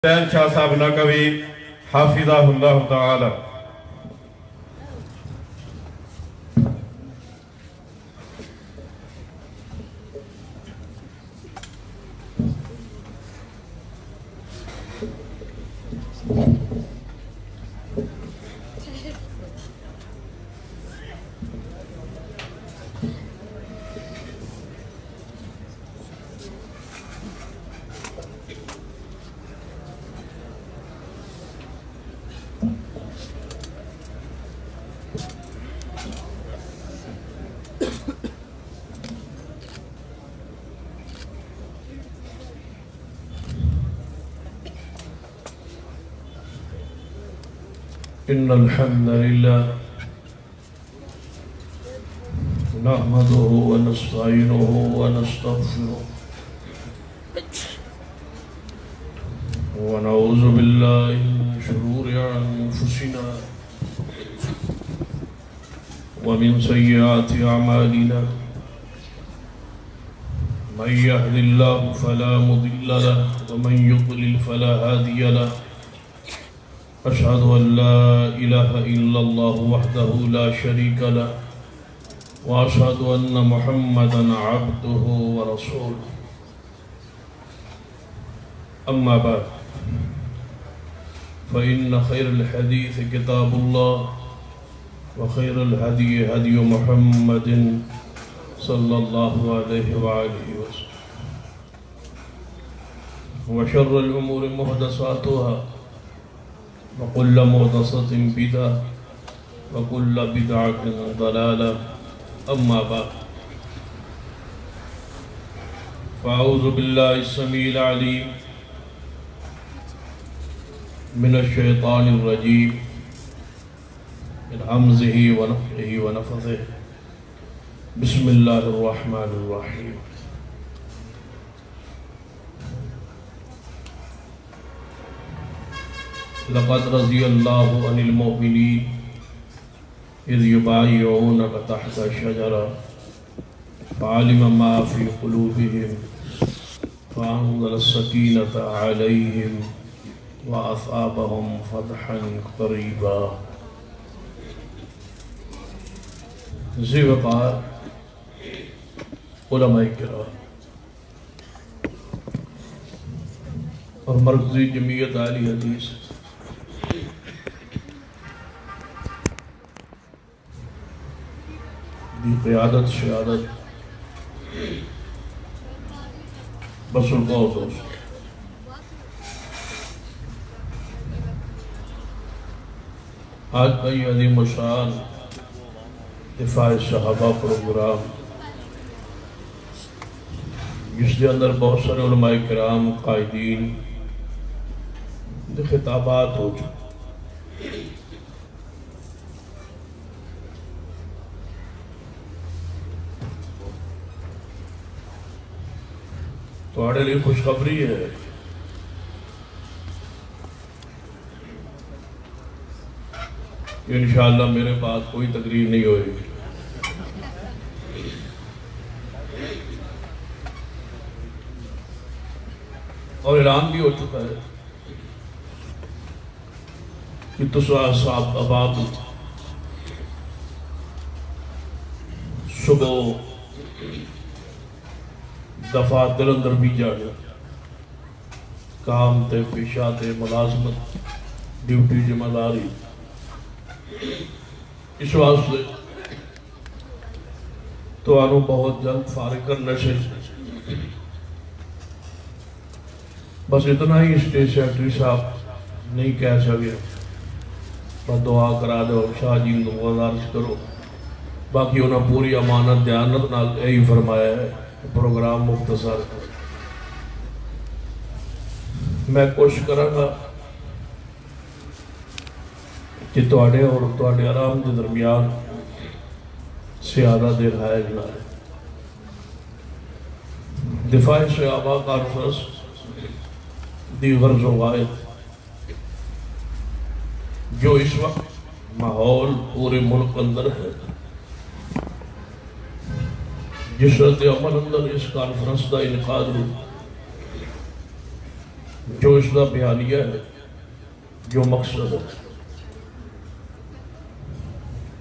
حسین شاہ صاحب نقوی حافظہ اللہ تعالی. إن الحمد لله نحمده ونستعينه ونستغفره ونعوذ بالله من شرور أنفسنا ومن سيئات أعمالنا من يهد الله فلا مضل له ومن يضلل فلا هادي له. أشهد أن لا إله إلا الله وحده لا شريك له وأشهد أن محمدا عبده ورسوله. أما بعد فإن خير الحديث كتاب الله وخير الهدي هدي محمد صلى الله عليه وآله وسلم وشر الأمور محدثاتها وكل محدثة بدعة وكل بدعة ضلالة. أما بعد فأعوذ بالله السميع العليم من الشيطان الرجيم من همزه ونفخه ونفثه. بسم الله الرحمن الرحيم. لقد رضي الله عن المؤمنين إذ يبايعونك تحت الشجرة فعلم ما في قلوبهم فأنزل السكينة عليهم وأثابهم فتحا قريبا. ذی وقار علماء کرام اور مرکزی جمعیت اہل حدیث دی قیادت شہادت بزرگوں و دوست آج کا یہ عظیم الشان دفاع صحابہ پروگرام جس کے اندر بہت سارے علماء کرام قائدین خطابات ہو چکے. تھوڑے لیے خوشخبری ہے کہ انشاءاللہ میرے بعد کوئی تقریر نہیں ہوئے گی. اور اعلان بھی ہو چکا ہے کہ تسعہ صاحب اباب صبح دفاتر اندر بھی جانے کام تے پیشہ تے ملازمت ڈیوٹی ذمہ داری. اس واسطے تو آنو بہت جلد فارغ کرنے سے بس اتنا ہی اسٹیج سیکرٹری صاحب نہیں کہہ سکے. بس دعا کرا دو شاہ جی کو گزارش کرو. باقی انہوں پوری امانت دیانت نال یہی فرمایا ہے پروگرام مختصر. میں کوشش کروں گا کہ تواڈے اور تواڈے آرام کے درمیان زیادہ دیر حائل نہ رہے. دفاع صحابہ کانفرنس دی غرض و غائد جو اس وقت ماحول پورے ملک اندر ہے جس رد عمل اندر اس کانفرنس کا انعقاد ہوئی جو اس کا بیانیہ ہے، جو مقصد ہے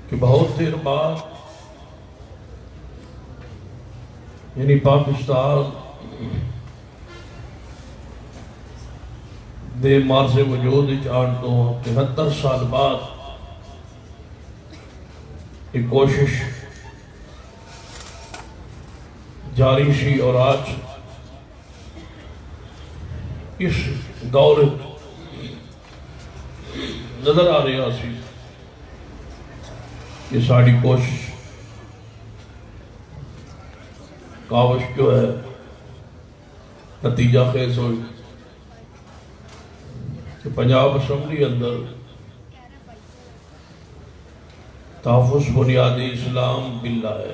کہ بہت دیر بعد یعنی پاکستان دے مارز وجود آن تو 73 سال بعد ایک کوشش جاری سی، اور آج اس دور نظر آ رہا سی کہ ساری کوشش کاوش جو ہے نتیجہ خیز ہوئی کہ پنجاب اسمبلی اندر تحفظ بنیاد اسلام بل ہے۔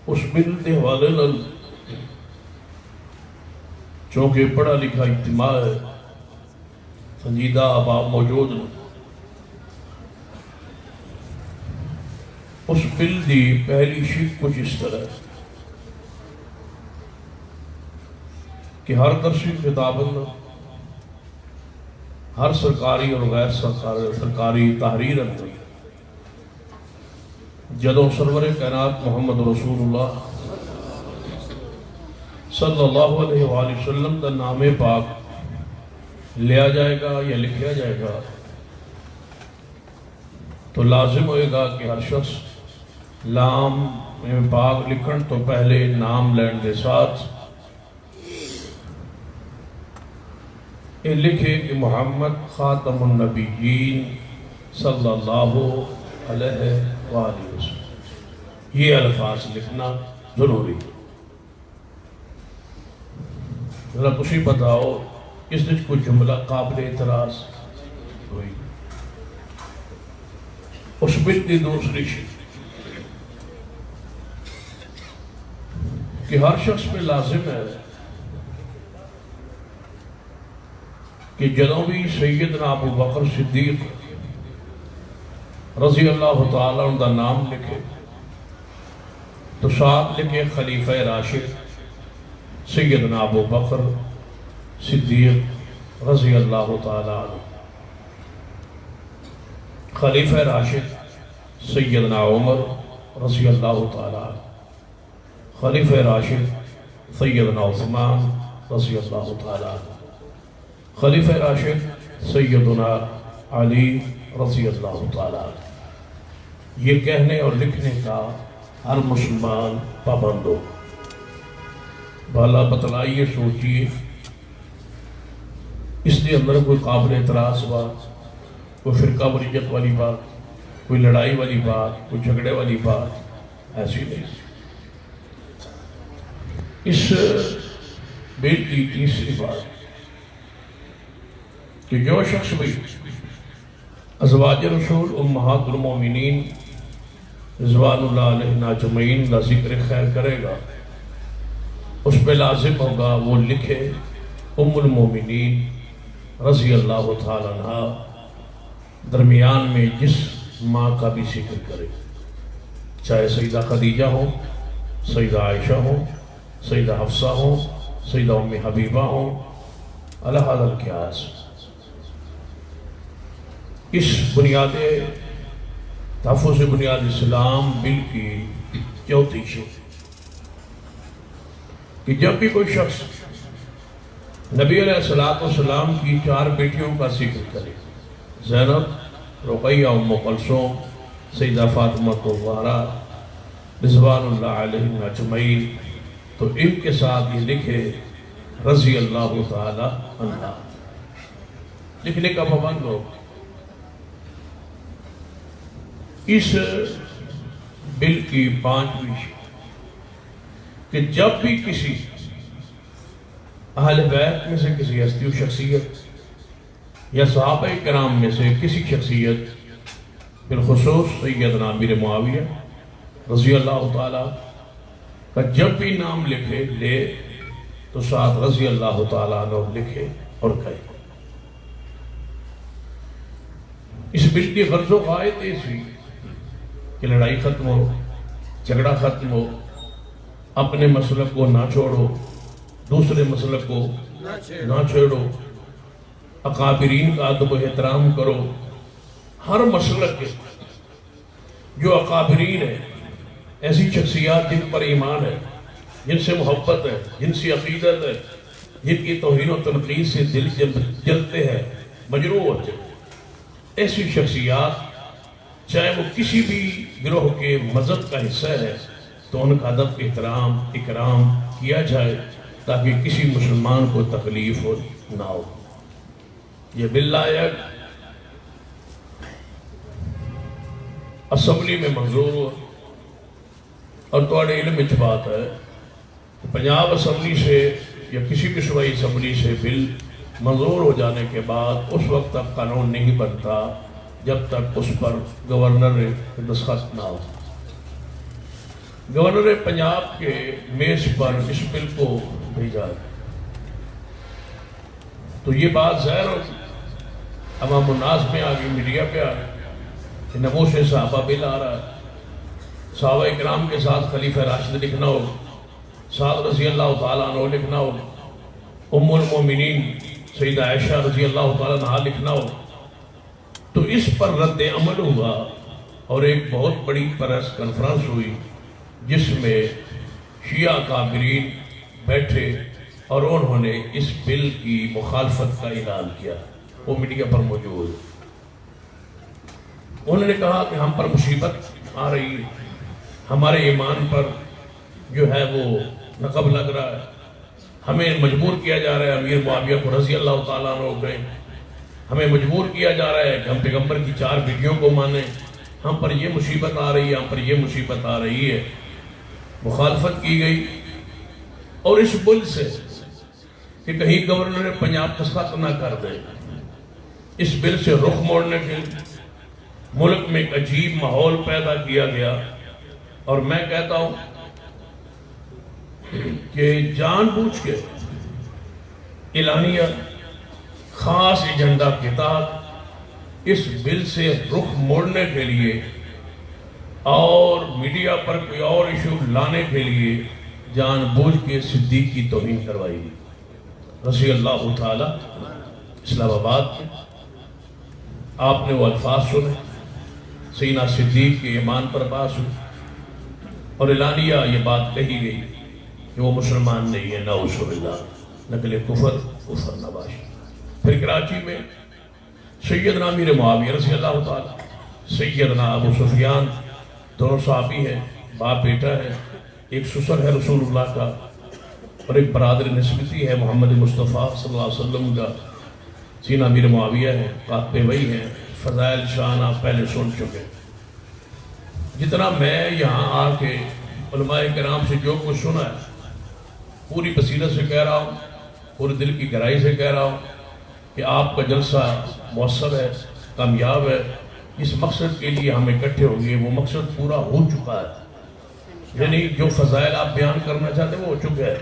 اس بل کے حوالے نال چونکہ پڑھا لکھا اجتماع ہے، سنجیدہ احباب موجود ہیں، اس بل دی پہلی شک کچھ اس طرح ہے کہ ہر درسی خطاب اندر، ہر سرکاری اور غیر سرکاری تحریر اندر جدوں سرور کائنات محمد رسول اللہ صلی اللہ علیہ وآلہ وسلم کا نام پاک لیا جائے گا یا لکھیا جائے گا تو لازم ہوئے گا کہ ہر شخص نام پاک لکھن تو پہلے نام لین کے ساتھ یہ لکھے کہ محمد خاتم النبیین صلی اللہ علیہ وآلہ وسلم، یہ الفاظ لکھنا ضروری ہے۔ ذرا تسی بتاؤ اس نے کوئی جملہ قابل اعتراض ہوئی؟ اس بل کی دوسری شک کہ ہر شخص پہ لازم ہے کہ جدوں بھی سیدنا ابو بکر صدیق رضی اللہ تعالیٰ ان کا نام لکھے تو ساتھ لکھے خلیفہ راشد سیدنا ابو بکر صدیق رضی اللہ تعالیٰ عنہ، خلیفہ راشد سیدنا عمر رضی اللہ تعالیٰ عنہ، خلیفہ راشد سیدنا عثمان رضی اللہ تعالیٰ عنہ، خلیفہ راشد سیدنا علی رضی اللہ تعالیٰ عنہ۔ یہ کہنے اور لکھنے کا ہر مسلمان پابند ہو۔ بھلا بتلائیے، سوچئے اس کے اندر کوئی قابل اعتراض بات، کوئی فرقہ واریت والی بات، کوئی لڑائی والی بات، کوئی جھگڑے والی بات ایسی نہیں۔ اس بل کی تیسری بات کہ جو شخص بھی ازواج رسول امہات المومنین رضوان اللہ علیہ اجمعین کا ذکر خیر کرے گا، اس پہ لازم ہوگا وہ لکھے ام المومنین رضی اللہ تعالیٰ عنہ، درمیان میں جس ماں کا بھی ذکر کرے، چاہے سیدہ خدیجہ ہو، سیدہ عائشہ ہو، سیدہ حفصہ ہو، سیدہ ام حبیبہ ہو، علی ھذا القیاس۔ اس بنیاد تحفظ بنیاد اسلام بل کی چوتھی شک کہ جب بھی کوئی شخص نبی علیہ السلام کی 4 بیٹیوں کا ذکر کرے، زینب، رقیہ، ام کلثوم، سیدہ فاطمہ الزہرا رضوان اللہ علیہ اجمعین، تو ان کے ساتھ یہ لکھے رضی اللہ تعالی عنہ، لکھنے کا پابند ہو۔ اس بل کی 5ویں کہ جب بھی کسی اہل بیت میں سے کسی ہستی و شخصیت یا صحابہ کرام میں سے کسی شخصیت، بالخصوص سیدنا امیر معاویہ رضی اللہ تعالیٰ کا جب بھی نام لکھے لے تو ساتھ رضی اللہ تعالیٰ عنہ لکھے اور کہے۔ اس بل کی غرض و غایت ایسی کہ لڑائی ختم ہو، جھگڑا ختم ہو، اپنے مسلک کو نہ چھوڑو، دوسرے مسلک کو نہ چھوڑو، اکابرین کا ادب و احترام کرو۔ ہر مسلک کے جو اکابرین ہیں، ایسی شخصیات جن پر ایمان ہے، جن سے محبت ہے، جن سے عقیدت ہے، جن کی توہین و تنقید سے دل جلتے ہیں، مجروح ہوتے ہیں، ایسی شخصیات چاہے وہ کسی بھی گروہ کے مذہب کا حصہ ہے تو ان کا ادب احترام اکرام کیا جائے تاکہ کسی مسلمان کو تکلیف ہو نہ ہو۔ یہ بل آیا اسمبلی میں منظور ہوا، اور تھوڑے علم وچ بات ہے پنجاب اسمبلی سے یا کسی بھی صوبائی اسمبلی سے بل منظور ہو جانے کے بعد اس وقت تک قانون نہیں بنتا جب تک اس پر گورنر دستخط نہ ہو۔ گورنر پنجاب کے میز پر اس بل کو بھیجا، تو یہ بات ظاہر ہو عوام الناس میں آ گئی، میڈیا پہ آ گئی کہ ناموس صحابہ بل آ رہا ہے، صحابہ اکرام کے ساتھ خلیفہ راشد لکھنا ہو، سعد رضی اللہ تعالیٰ عنہ لکھنا ہو، ام المومنین سیدہ عائشہ رضی اللہ تعالیٰ عنہ لکھنا ہو۔ تو اس پر رد عمل ہوا اور ایک بہت بڑی پریس کانفرنس ہوئی جس میں شیعہ اکابرین بیٹھے اور انہوں نے اس بل کی مخالفت کا اعلان کیا، وہ میڈیا پر موجود۔ انہوں نے کہا کہ ہم پر مصیبت آ رہی ہے، ہمارے ایمان پر جو ہے وہ نقب لگ رہا ہے، ہمیں مجبور کیا جا رہا ہے، امیر معاویہ کو رضی اللہ تعالیٰ عنہ گئے، ہمیں مجبور کیا جا رہا ہے کہ ہم پیغمبر کی 4 بیٹیوں کو مانیں، ہم پر یہ مصیبت آ رہی ہے، ہم پر یہ مصیبت آ رہی ہے۔ مخالفت کی گئی، اور اس بل سے کہ کہیں گورنر پنجاب دستخط نہ کر دے، اس بل سے رخ موڑنے کے ملک میں ایک عجیب ماحول پیدا کیا گیا۔ اور میں کہتا ہوں کہ جان بوجھ کے اعلانیہ خاص ایجنڈا کے تحت اس بل سے رخ موڑنے کے لیے اور میڈیا پر کوئی اور ایشو لانے کے لیے جان بوجھ کے صدیق کی توہین کروائی گئی رضی اللہ تعالی۔ اسلام آباد میں آپ نے وہ الفاظ سنے، سینہ صدیق کے ایمان پر باس ہوئی اور اعلانیہ یہ بات کہی گئی کہ وہ مسلمان نہیں ہے، نعوذ باللہ، نقل کفر نباشی۔ پھر کراچی میں سیدنا امیر معاویہ رضی اللہ تعالی، سیدنا ابو سفیان، دونوں صحابی ہیں، باپ بیٹا ہے، ایک سسر ہے رسول اللہ کا اور ایک برادر نسبتی ہے محمد مصطفیٰ صلی اللہ علیہ وسلم کا، سینہ امیر معاویہ ہے، قاتل وہی ہیں، فضائل شان آپ پہلے سن چکے۔ جتنا میں یہاں آ کے علماء کرام سے جو کچھ سنا ہے پوری بصیرت سے کہہ رہا ہوں، پورے دل کی گہرائی سے کہہ رہا ہوں کہ آپ کا جلسہ مؤثر ہے، کامیاب ہے۔ اس مقصد کے لیے ہم اکٹھے ہوں گے، وہ مقصد پورا ہو چکا ہے، یعنی جو فضائل آپ بیان کرنا چاہتے ہیں وہ ہو چکا ہے۔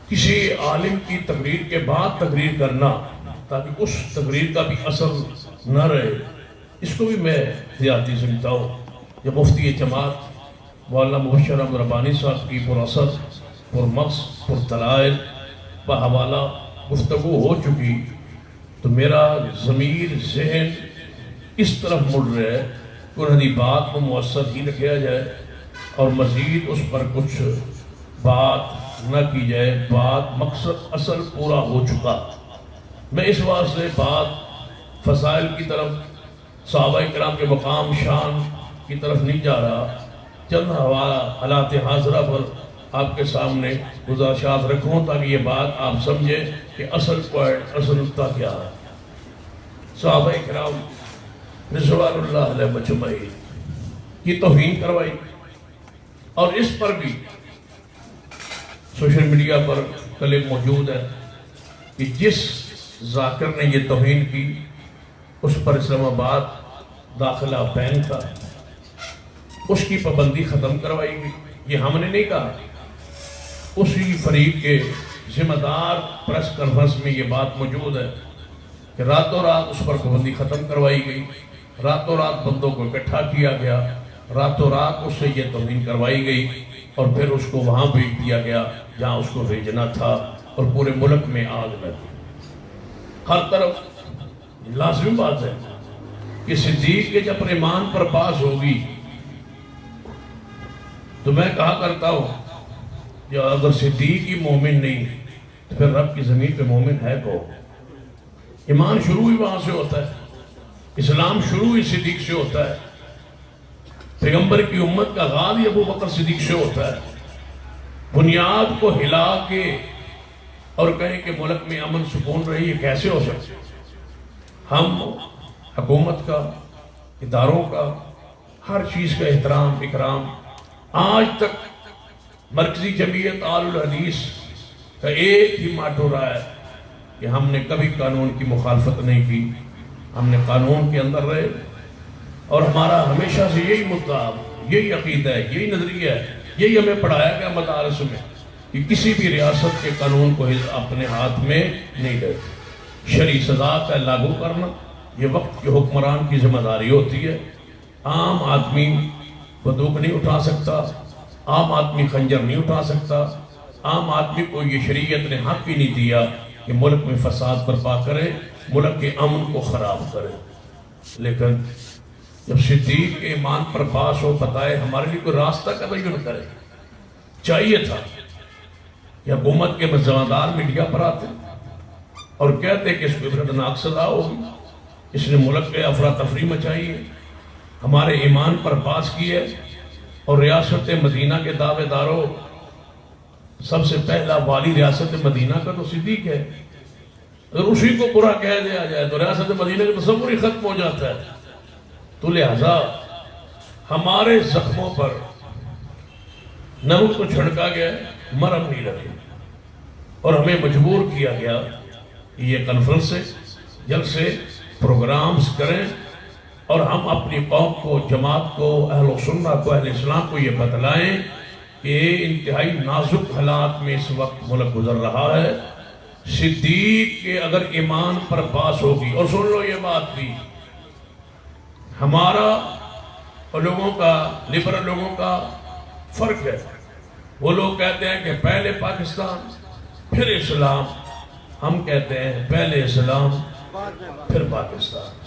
کسی عالم کی تقریر کے بعد تقریر کرنا تاکہ اس تقریر کا بھی اثر نہ رہے، اس کو بھی میں زیادتی سمجھتا ہوں۔ جب مفتی جماعت مولانا مبشر احمد ربانی صاحب کی پر اثر، پر مقص، پر دلائل پر حوالہ گفتگو ہو چکی تو میرا ضمیر ذہن اس طرف مڑ رہا ہے کہ انہی بات کو مؤثر ہی رکھا جائے اور مزید اس پر کچھ بات نہ کی جائے، بات مقصد اصل پورا ہو چکا۔ میں اس واسطے بات فضائل کی طرف، صحابہ کرام کے مقام شان کی طرف نہیں جا رہا، چند حالات حاضرہ پر آپ کے سامنے گزارشات رکھوں تاکہ یہ بات آپ سمجھیں کہ اصل پوائنٹ، اصل نقطہ کیا ہے۔ صحابہ کرام رضوان اللہ علیہ مجمعین کی توہین کروائی، اور اس پر بھی سوشل میڈیا پر کلپ موجود ہے کہ جس ذاکر نے یہ توہین کی اس پر اسلام آباد داخلہ بین کا، اس کی پابندی ختم کروائی گئی۔ یہ ہم نے نہیں کہا، اسی فریق کے ذمہ دار پریس کانفرنس میں یہ بات موجود ہے کہ راتوں رات اس پر پابندی ختم کروائی گئی، راتوں رات بندوں کو اکٹھا کیا گیا راتوں رات اس سے یہ توہین کروائی گئی اور پھر اس کو وہاں بھیج دیا گیا جہاں اس کو بھیجنا تھا، اور پورے ملک میں آگ لگی۔ ہر طرف لازمی بات ہے کہ صدیق کے جب ایمان پر باس ہوگی تو میں کہا کرتا ہوں کہ اگر صدیق ہی مومن نہیں تو پھر رب کی زمین پہ مومن ہے کون؟ ایمان شروع ہی وہاں سے ہوتا ہے، اسلام شروع ہی صدیق سے ہوتا ہے، پیغمبر کی امت کا آغاز ہی ابو بکر صدیق سے ہوتا ہے۔ بنیاد کو ہلا کے اور کہیں کہ ملک میں امن سکون رہی، یہ کیسے ہو سکتے؟ ہم حکومت کا، اداروں کا، ہر چیز کا احترام اکرام، آج تک مرکزی جمعیت آل الحدیث کا ایک ہی ماٹو رہا ہے کہ ہم نے کبھی قانون کی مخالفت نہیں کی، ہم نے قانون کے اندر رہے، اور ہمارا ہمیشہ سے یہی مدعا، یہی عقیدہ ہے، یہی نظریہ ہے، یہی ہمیں پڑھایا گیا مدارس میں کہ کسی بھی ریاست کے قانون کو اپنے ہاتھ میں نہیں لیتے۔ شرعی سزا کا لاگو کرنا یہ وقت کے حکمران کی ذمہ داری ہوتی ہے۔ عام آدمی بندوق نہیں اٹھا سکتا، عام آدمی خنجر نہیں اٹھا سکتا، عام آدمی کو یہ شریعت نے حق ہی نہیں دیا کہ ملک میں فساد برپا کرے، ملک کے امن کو خراب کرے۔ لیکن جب صدیق کے ایمان پر باس ہو، بتائے ہمارے لیے کوئی راستہ تبین کرے، چاہیے تھا کہ حکومت کے ذمہ دار میڈیا پر آتے اور کہتے کہ اس کو عبرتناک سزا ہوگی، اس نے ملک کے افراتفری مچائی ہے، ہمارے ایمان پر باس کیے، اور ریاست مدینہ کے دعوے داروں سب سے پہلا والی ریاست مدینہ کا تو صدیق ہے۔ اگر اسی کو برا کہہ دیا جائے تو ریاست مدینہ کا تصور ہی ختم ہو جاتا ہے۔ تو لہذا ہمارے زخموں پر نمک تو چھڑکا گیا، مرہم نہیں لگے، اور ہمیں مجبور کیا گیا کہ یہ کانفرنس جلسے پروگرامز کریں، اور ہم اپنی قوم کو، جماعت کو، اہل سنہ کو، اہل اسلام کو یہ بتلائیں کہ انتہائی نازک حالات میں اس وقت ملک گزر رہا ہے۔ صدیق کے اگر ایمان پر باس ہوگی، اور سن لو یہ بات بھی، ہمارا اور لوگوں کا، لبرل لوگوں کا فرق ہے۔ وہ لوگ کہتے ہیں کہ پہلے پاکستان پھر اسلام، ہم کہتے ہیں پہلے اسلام پھر پاکستان۔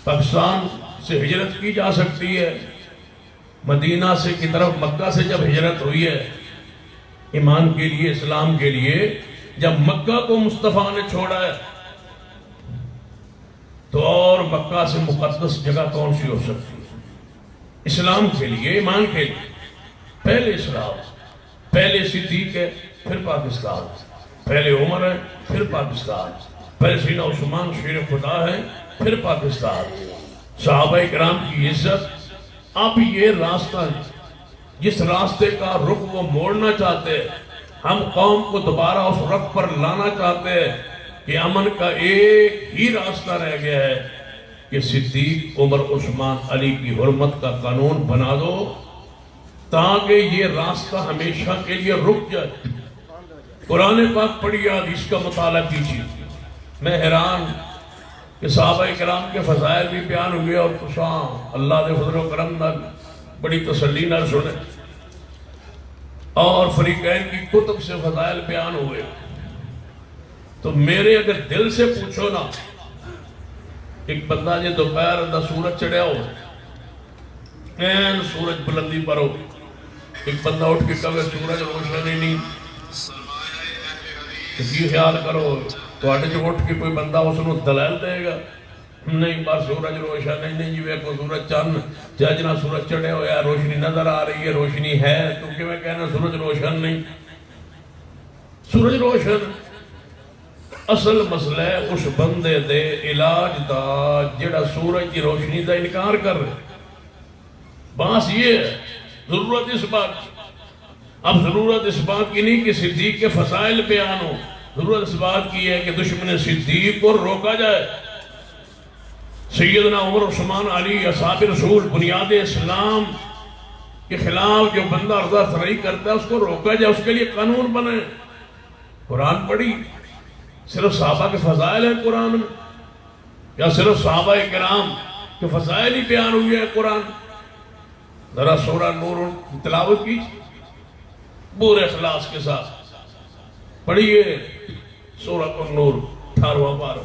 پاکستان سے ہجرت کی جا سکتی ہے، مدینہ سے کی طرف مکہ سے جب ہجرت ہوئی ہے ایمان کے لیے، اسلام کے لیے، جب مکہ کو مصطفیٰ نے چھوڑا ہے تو اور مکہ سے مقدس جگہ کون سی ہو سکتی ہے؟ اسلام کے لیے، ایمان کے لیے پہلے اسلام، پہلے صدیق ہے پھر پاکستان، پہلے عمر ہے پھر پاکستان، پہلے سیدنا عثمان شیر خدا ہے پھر پاکستان، صحابہ کرام کی عزت۔ اب یہ راستہ جس راستے کا رخ وہ موڑنا چاہتے ہیں، ہم قوم کو دوبارہ اس رخ پر لانا چاہتے ہیں کہ امن کا ایک ہی راستہ رہ گیا ہے کہ صدیق، عمر، عثمان، علی کی حرمت کا قانون بنا دو تاکہ یہ راستہ ہمیشہ کے لیے رک جائے۔ قرآن پاک پڑھیے، حدیث کا مطالعہ کیجیے۔ میں حیران کہ صحابہ کرام کے فضائل بھی بیان ہوئے، اور تساں اللہ دے فضل و کرم نال بڑی تسلی نال سنے، اور فریقین کی کتب سے فضائل بیان ہوئے، تو میرے اگر دل سے پوچھو نا، ایک بندہ جے دوپہر دا سورج چڑھیا ہو، این سورج بلندی پر ہو، ایک بندہ اٹھ کے کہے سورج روشن ہی نہیں، تو کی خیال کرو تو آٹے جو اٹھ کے کوئی بندہ اس نے دلائل دے گا؟ نہیں، بس سورج روشن نہیں، جی کو سورج چاند جاجنا سورج چڑھے ہویا، روشنی نظر آ رہی ہے، روشنی ہے، تو کہ میں کہنا سورج روشن نہیں؟ سورج روشن اصل مسئلہ ہے اس بندے دے علاج دا جڑا سورج کی روشنی دا انکار کر رہے۔ بس یہ ہے ضرورت اس بات کی۔ اب ضرورت اس بات کی نہیں کہ صدیق کے فضائل بیان ہو، ضرورت اس بات کی ہے کہ دشمن صدیق کو روکا جائے۔ سیدنا عمر، عثمان، علی، اصحاب رسول، بنیاد اسلام کے خلاف جو بندہ عرضہ سرائی کرتا ہے اس کو روکا جائے، اس کے لیے قانون بنے۔ قرآن پڑھی، صرف صحابہ کے فضائل ہیں قرآن میں، یا صرف صحابہ کرام کے فضائل ہی بیان ہوئے ہیں قرآن؟ ذرا سورہ نور تلاوت کی پورے اخلاص کے ساتھ پڑھیے سورہ النور 18واں پارہ۔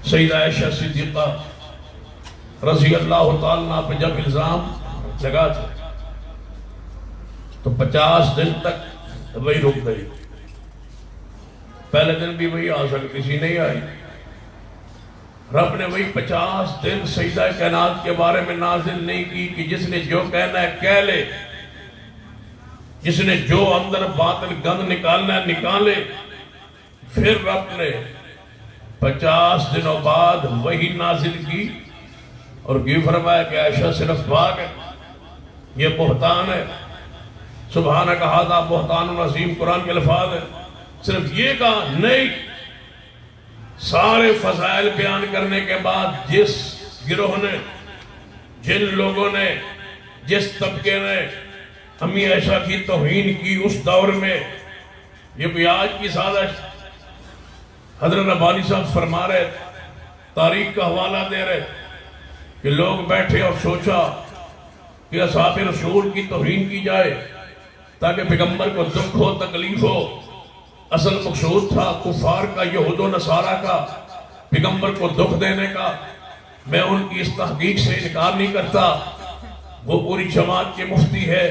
سیدہ عائشہ صدیقہ رضی اللہ تعالیٰ پہ جب الزام لگا تھا تو 50 دن تک وہی رک گئی۔ پہلے دن بھی وہی آ سکتی تھی، نہیں آئی۔ رب نے وہی 50 دن سیدہ کائنات کے بارے میں نازل نہیں کی کہ جس نے جو کہنا ہے کہہ لے، جس نے جو اندر باطل گند نکالنا ہے نکالے۔ پھر رب نے 50 دنوں بعد وہی نازل کی اور یہ فرمایا کہ عائشہ صرف پاک ہے، یہ بہتان ہے۔ سبحانک ھذا بہتان عظیم قرآن کے الفاظ ہے۔ صرف یہ کہا نہیں، سارے فضائل بیان کرنے کے بعد جس گروہ نے، جن لوگوں نے، جس طبقے نے امی عائشہ کی توہین کی اس دور میں، یہ بھی آج کی سازش۔ حضرت ربانی صاحب فرما رہے، تاریخ کا حوالہ دے رہے کہ لوگ بیٹھے اور سوچا کہ اصحاب رسول کی توہین کی جائے تاکہ پیغمبر کو دکھ ہو، تکلیف ہو۔ اصل مقصود تھا کفار کا، یہود و نصارہ کا، پیغمبر کو دکھ دینے کا۔ میں ان کی اس تحقیق سے انکار نہیں کرتا، وہ پوری جماعت کے مفتی ہے،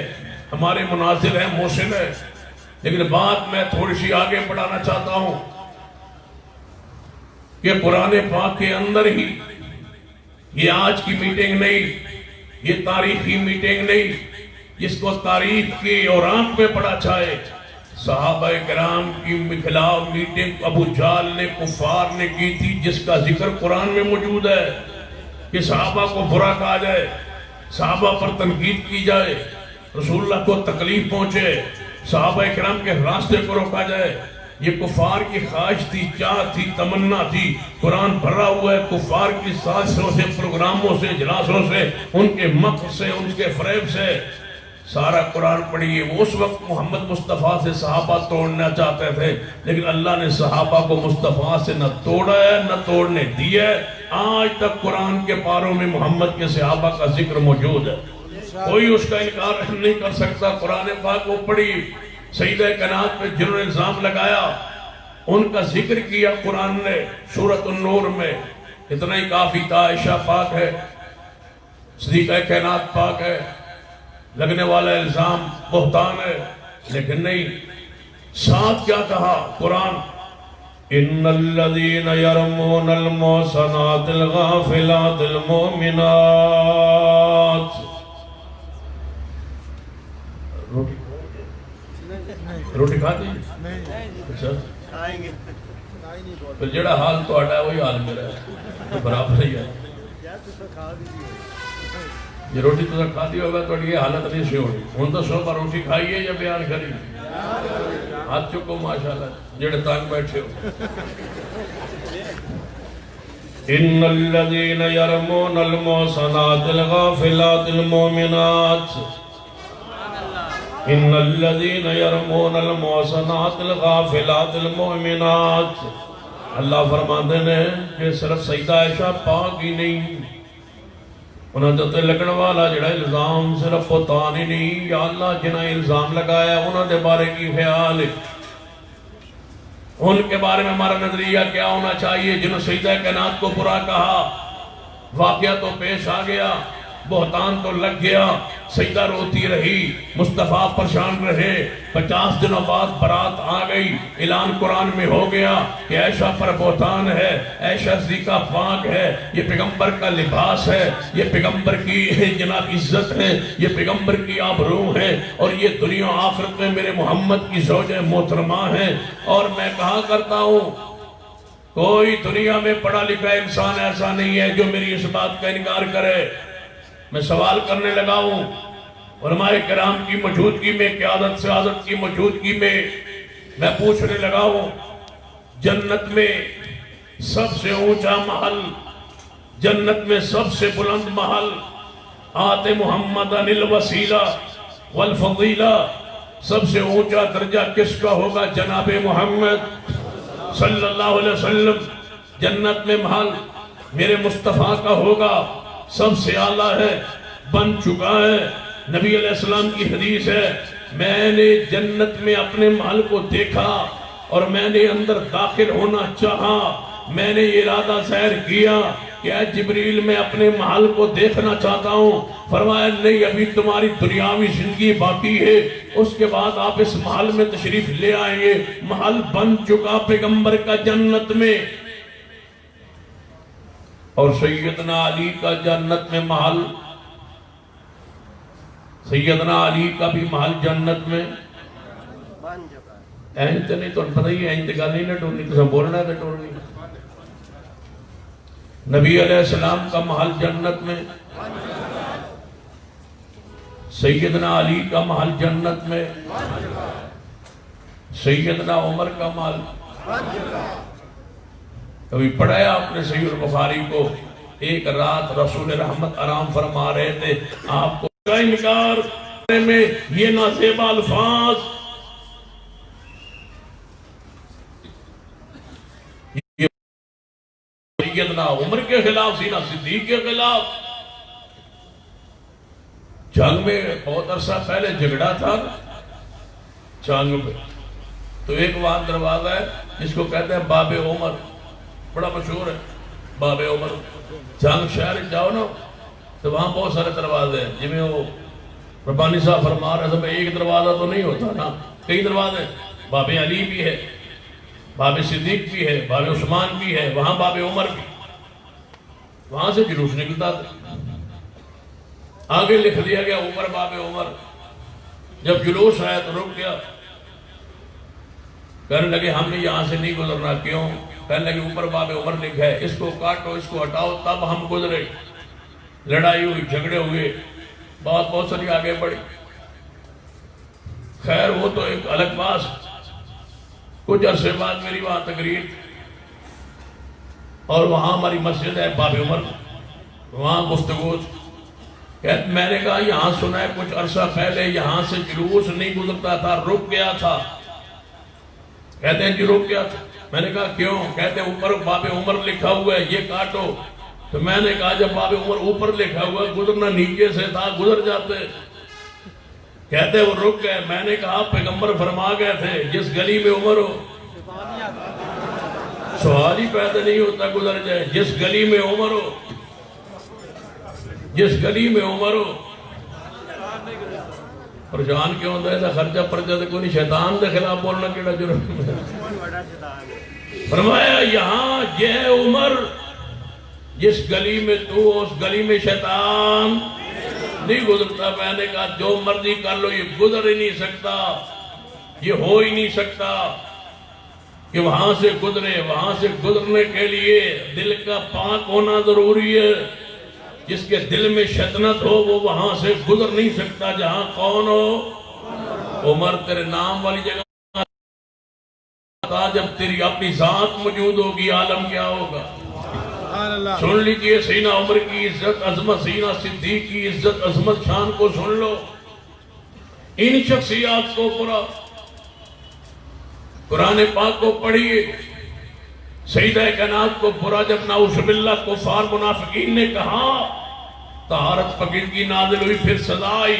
ہمارے مناظر ہیں، محسن ہے، لیکن بات میں تھوڑی سی آگے بڑھانا چاہتا ہوں کہ قرآن پاک کے اندر ہی، یہ آج کی میٹنگ نہیں، یہ تاریخی میٹنگ نہیں جس کو تاریخ کی اور آنکھ میں پڑا چاہے۔ صحابہ کرام کی خلاف میٹنگ ابو جہل نے، کفار نے کی تھی، جس کا ذکر قرآن میں موجود ہے کہ صحابہ کو برا کہا جائے، صحابہ پر تنقید کی جائے، رسول اللہ کو تکلیف پہنچے، صحابہ کرام کے راستے کو روکا جائے۔ یہ کفار کی خواہش تھی، چاہت تھی، تمنا تھی۔ قرآن بھرا ہوا ہے کفار کی سازشوں سے، پروگراموں سے، اجلاسوں سے، ان کے مکر سے، ان کے فریب سے۔ سارا قرآن پڑھیے۔ وہ اس وقت محمد مصطفیٰ سے صحابہ توڑنا چاہتے تھے، لیکن اللہ نے صحابہ کو مصطفیٰ سے نہ توڑا ہے نہ توڑنے دیا ہے۔ آج تک قرآن کے پاروں میں محمد کے صحابہ کا ذکر موجود ہے، کوئی اس کا انکار نہیں کر سکتا۔ قرآن پاک کو پڑھی، سیدہ کائنات پہ جنہوں نے الزام لگایا ان کا ذکر کیا قرآن نے سورۃ النور میں۔ اتنا ہی کافی تھا۔ عائشہ پاک ہے، صدیقہ کائنات پاک ہے، لگنے والا الزام بہتان ہے، لیکن نہیں، ساتھ کیا کہا قرآن؟ ان الذین یرمون المحصنات الغافلات المؤمنات۔ روٹی کھا دی؟ اچھا، پھر جڑا حال تو آٹا ہے وہی حال میرا ہے، برابر ہی ہے۔ یہ روٹی تو کھا دی ہوگا تو یہ حالت نہیں سے ہوگی۔ ہوں تو سو پر روٹی کھائیے یا بیان کری؟ ہاتھ چکو ماشاءاللہ جڑے تانگ بیٹھے ہو۔ ان الذین یرمون المحصنات الغافلات المؤمنات، ان الذین یرمون المحصنات الغافلات المؤمنات۔ اللہ فرماتے ہیں کہ صرف سیدہ عائشہ پاک ہی نہیں، انہوں نے لگن والا جڑا الزام صرف بہتان ہی نہیں، یا اللہ جنہیں الزام لگایا انہوں نے بارے کی خیال ہے، ان کے بارے میں ہمارا نظریہ کیا ہونا چاہیے؟ جنہوں سیدہ کائنات کو برا کہا، واقعہ تو پیش آ گیا، بہتان تو لگ گیا، سیدہ روتی رہی، مصطفیٰ پریشان رہے، 50 دنوں بعد برات آ گئی، اعلان قرآن میں ہو گیا کہ عائشہ پر بہتان ہے، عائشہ صدیقہ پاک ہے، یہ پیغمبر کا لباس ہے، یہ پیغمبر کی جناب عزت ہے، یہ پیغمبر کی آبرو ہے، اور یہ دنیا آخرت میں میرے محمد کی زوجہ محترمہ ہے۔ اور میں کہا کرتا ہوں کوئی دنیا میں پڑھا لکھا انسان ایسا نہیں ہے جو میری اس بات کا انکار کرے۔ میں سوال کرنے لگا ہوں، علماء کرام کی موجودگی میں، قیادت سیادت کی موجودگی میں پوچھنے لگا ہوں، جنت میں سب سے اونچا محل، جنت میں سب سے بلند محل، آت محمد الوسیلہ والفضیلہ، سب سے اونچا درجہ کس کا ہوگا؟ جناب محمد صلی اللہ علیہ وسلم۔ جنت میں محل میرے مصطفیٰ کا ہوگا، سب سے اعلیٰ ہے، بن چکا ہے۔ نبی علیہ السلام کی حدیث ہے، میں نے جنت میں اپنے محل کو دیکھا اور میں نے اندر داخل ہونا چاہا، میں نے یہ ارادہ ظاہر کیا کہ اے جبریل میں اپنے محل کو دیکھنا چاہتا ہوں۔ فرمایا نہیں، ابھی تمہاری دنیاوی زندگی باقی ہے، اس کے بعد آپ اس محل میں تشریف لے آئیں گے۔ محل بن چکا پیغمبر کا جنت میں، اور سیدنا علی کا جنت میں محل، سیدنا علی کا بھی محل جنت میں اینج تو نہیں، تو پتہ ہی اینج گل نہیں نہ ٹورنی، تو بولنا ہے تو ٹورنی۔ نبی علیہ السلام کا محل جنت میں، سیدنا علی کا محل جنت میں، سیدنا عمر کا محل۔ کبھی پڑھایا آپ نے صحیح البخاری کو، ایک رات رسول رحمت آرام فرما رہے تھے، آپ کو کا انکار کرنے میں یہ نازیبا الفاظ، یہ سیدنا عمر کے خلاف، سیدنا صدیق کے خلاف۔ جنگ میں بہت عرصہ پہلے جھگڑا تھا جنگ میں، تو ایک وہاں دروازہ ہے جس کو کہتے ہیں باب عمر، بڑا مشہور ہے باب عمر۔ جنگ شہر جاؤ نا تو وہاں بہت سارے دروازے ہیں، جی میں وہ ربانی صاحب فرما رہے تھے ایک دروازہ تو نہیں ہوتا نا، کئی دروازے، باب علی بھی ہے، باب صدیق بھی ہے، باب عثمان بھی ہے، وہاں باب عمر بھی، وہاں سے جلوس نکلتا تھا۔ آگے لکھ دیا گیا اوپر باب عمر۔ جب جلوس آیا تو رک گیا، کہنے لگے ہم نے یہاں سے نہیں گزرنا۔ کیوں؟ کہنے لگے اوپر باب عمر لکھا ہے، اس کو کاٹو، اس کو ہٹاؤ، تب ہم گزرے۔ لڑائی ہوئی، جھگڑے ہوئے، بات بہت ساری آگے بڑھی۔ خیر وہ تو ایک الگ بات۔ کچھ عرصے بعد میری وہاں تقریر اور وہاں ہماری مسجد ہے باب عمر، وہاں گفتگو۔ میں نے کہا یہاں سنا ہے کچھ عرصہ پہلے یہاں سے جلوس نہیں گزرتا تھا، رک گیا تھا۔ کہتے ہیں جی رک گیا تھا۔ میں نے کہا کیوں؟ کہتے ہیں اوپر باب عمر لکھا ہوا ہے، یہ کاٹو۔ تو میں نے کہا جب باب عمر اوپر لکھا ہوا ہے، گزرنا نیچے سے تھا، گزر جاتے۔ کہتے وہ رک گئے۔ میں نے کہا پیغمبر فرما گئے تھے جس گلی میں عمر ہو، سوال ہی پیدا نہیں ہوتا گزر جائے۔ جس گلی میں عمر ہو، جس گلی میں عمر ہو، پریشان کیوں ہوتا ہے؟ خرچہ پرچہ تو کوئی نہیں، شیطان دے خلاف بولنا کیڑا جرم ہے؟ فرمایا یہاں یہ ہے عمر، جس گلی میں تو اس گلی میں شیطان نہیں گزرتا۔ میں نے کہا جو مرضی کر لو، یہ گزر ہی نہیں سکتا، یہ ہو ہی نہیں سکتا کہ وہاں سے گزرے۔ وہاں سے گزرنے کے لیے دل کا پاک ہونا ضروری ہے۔ جس کے دل میں شیطنت ہو وہ وہاں سے گزر نہیں سکتا۔ جہاں کون ہو؟ عمر تیرے نام والی جگہ جب تیری اپنی ذات موجود ہوگی، عالم کیا ہوگا؟ سن لیجئے سیدنا عمر کی عزت عظمت، سیدنا صدیق کی عزت عظمت شان کو سن لو۔ ان شخصیات کو پورا قرآن پاک کو پڑھیے۔ سیدہ کائنات کو پورا جب نعوذ باللہ کفار منافقین نے کہا، طہارت پکڑ کی نازل ہوئی، پھر سزا آئی۔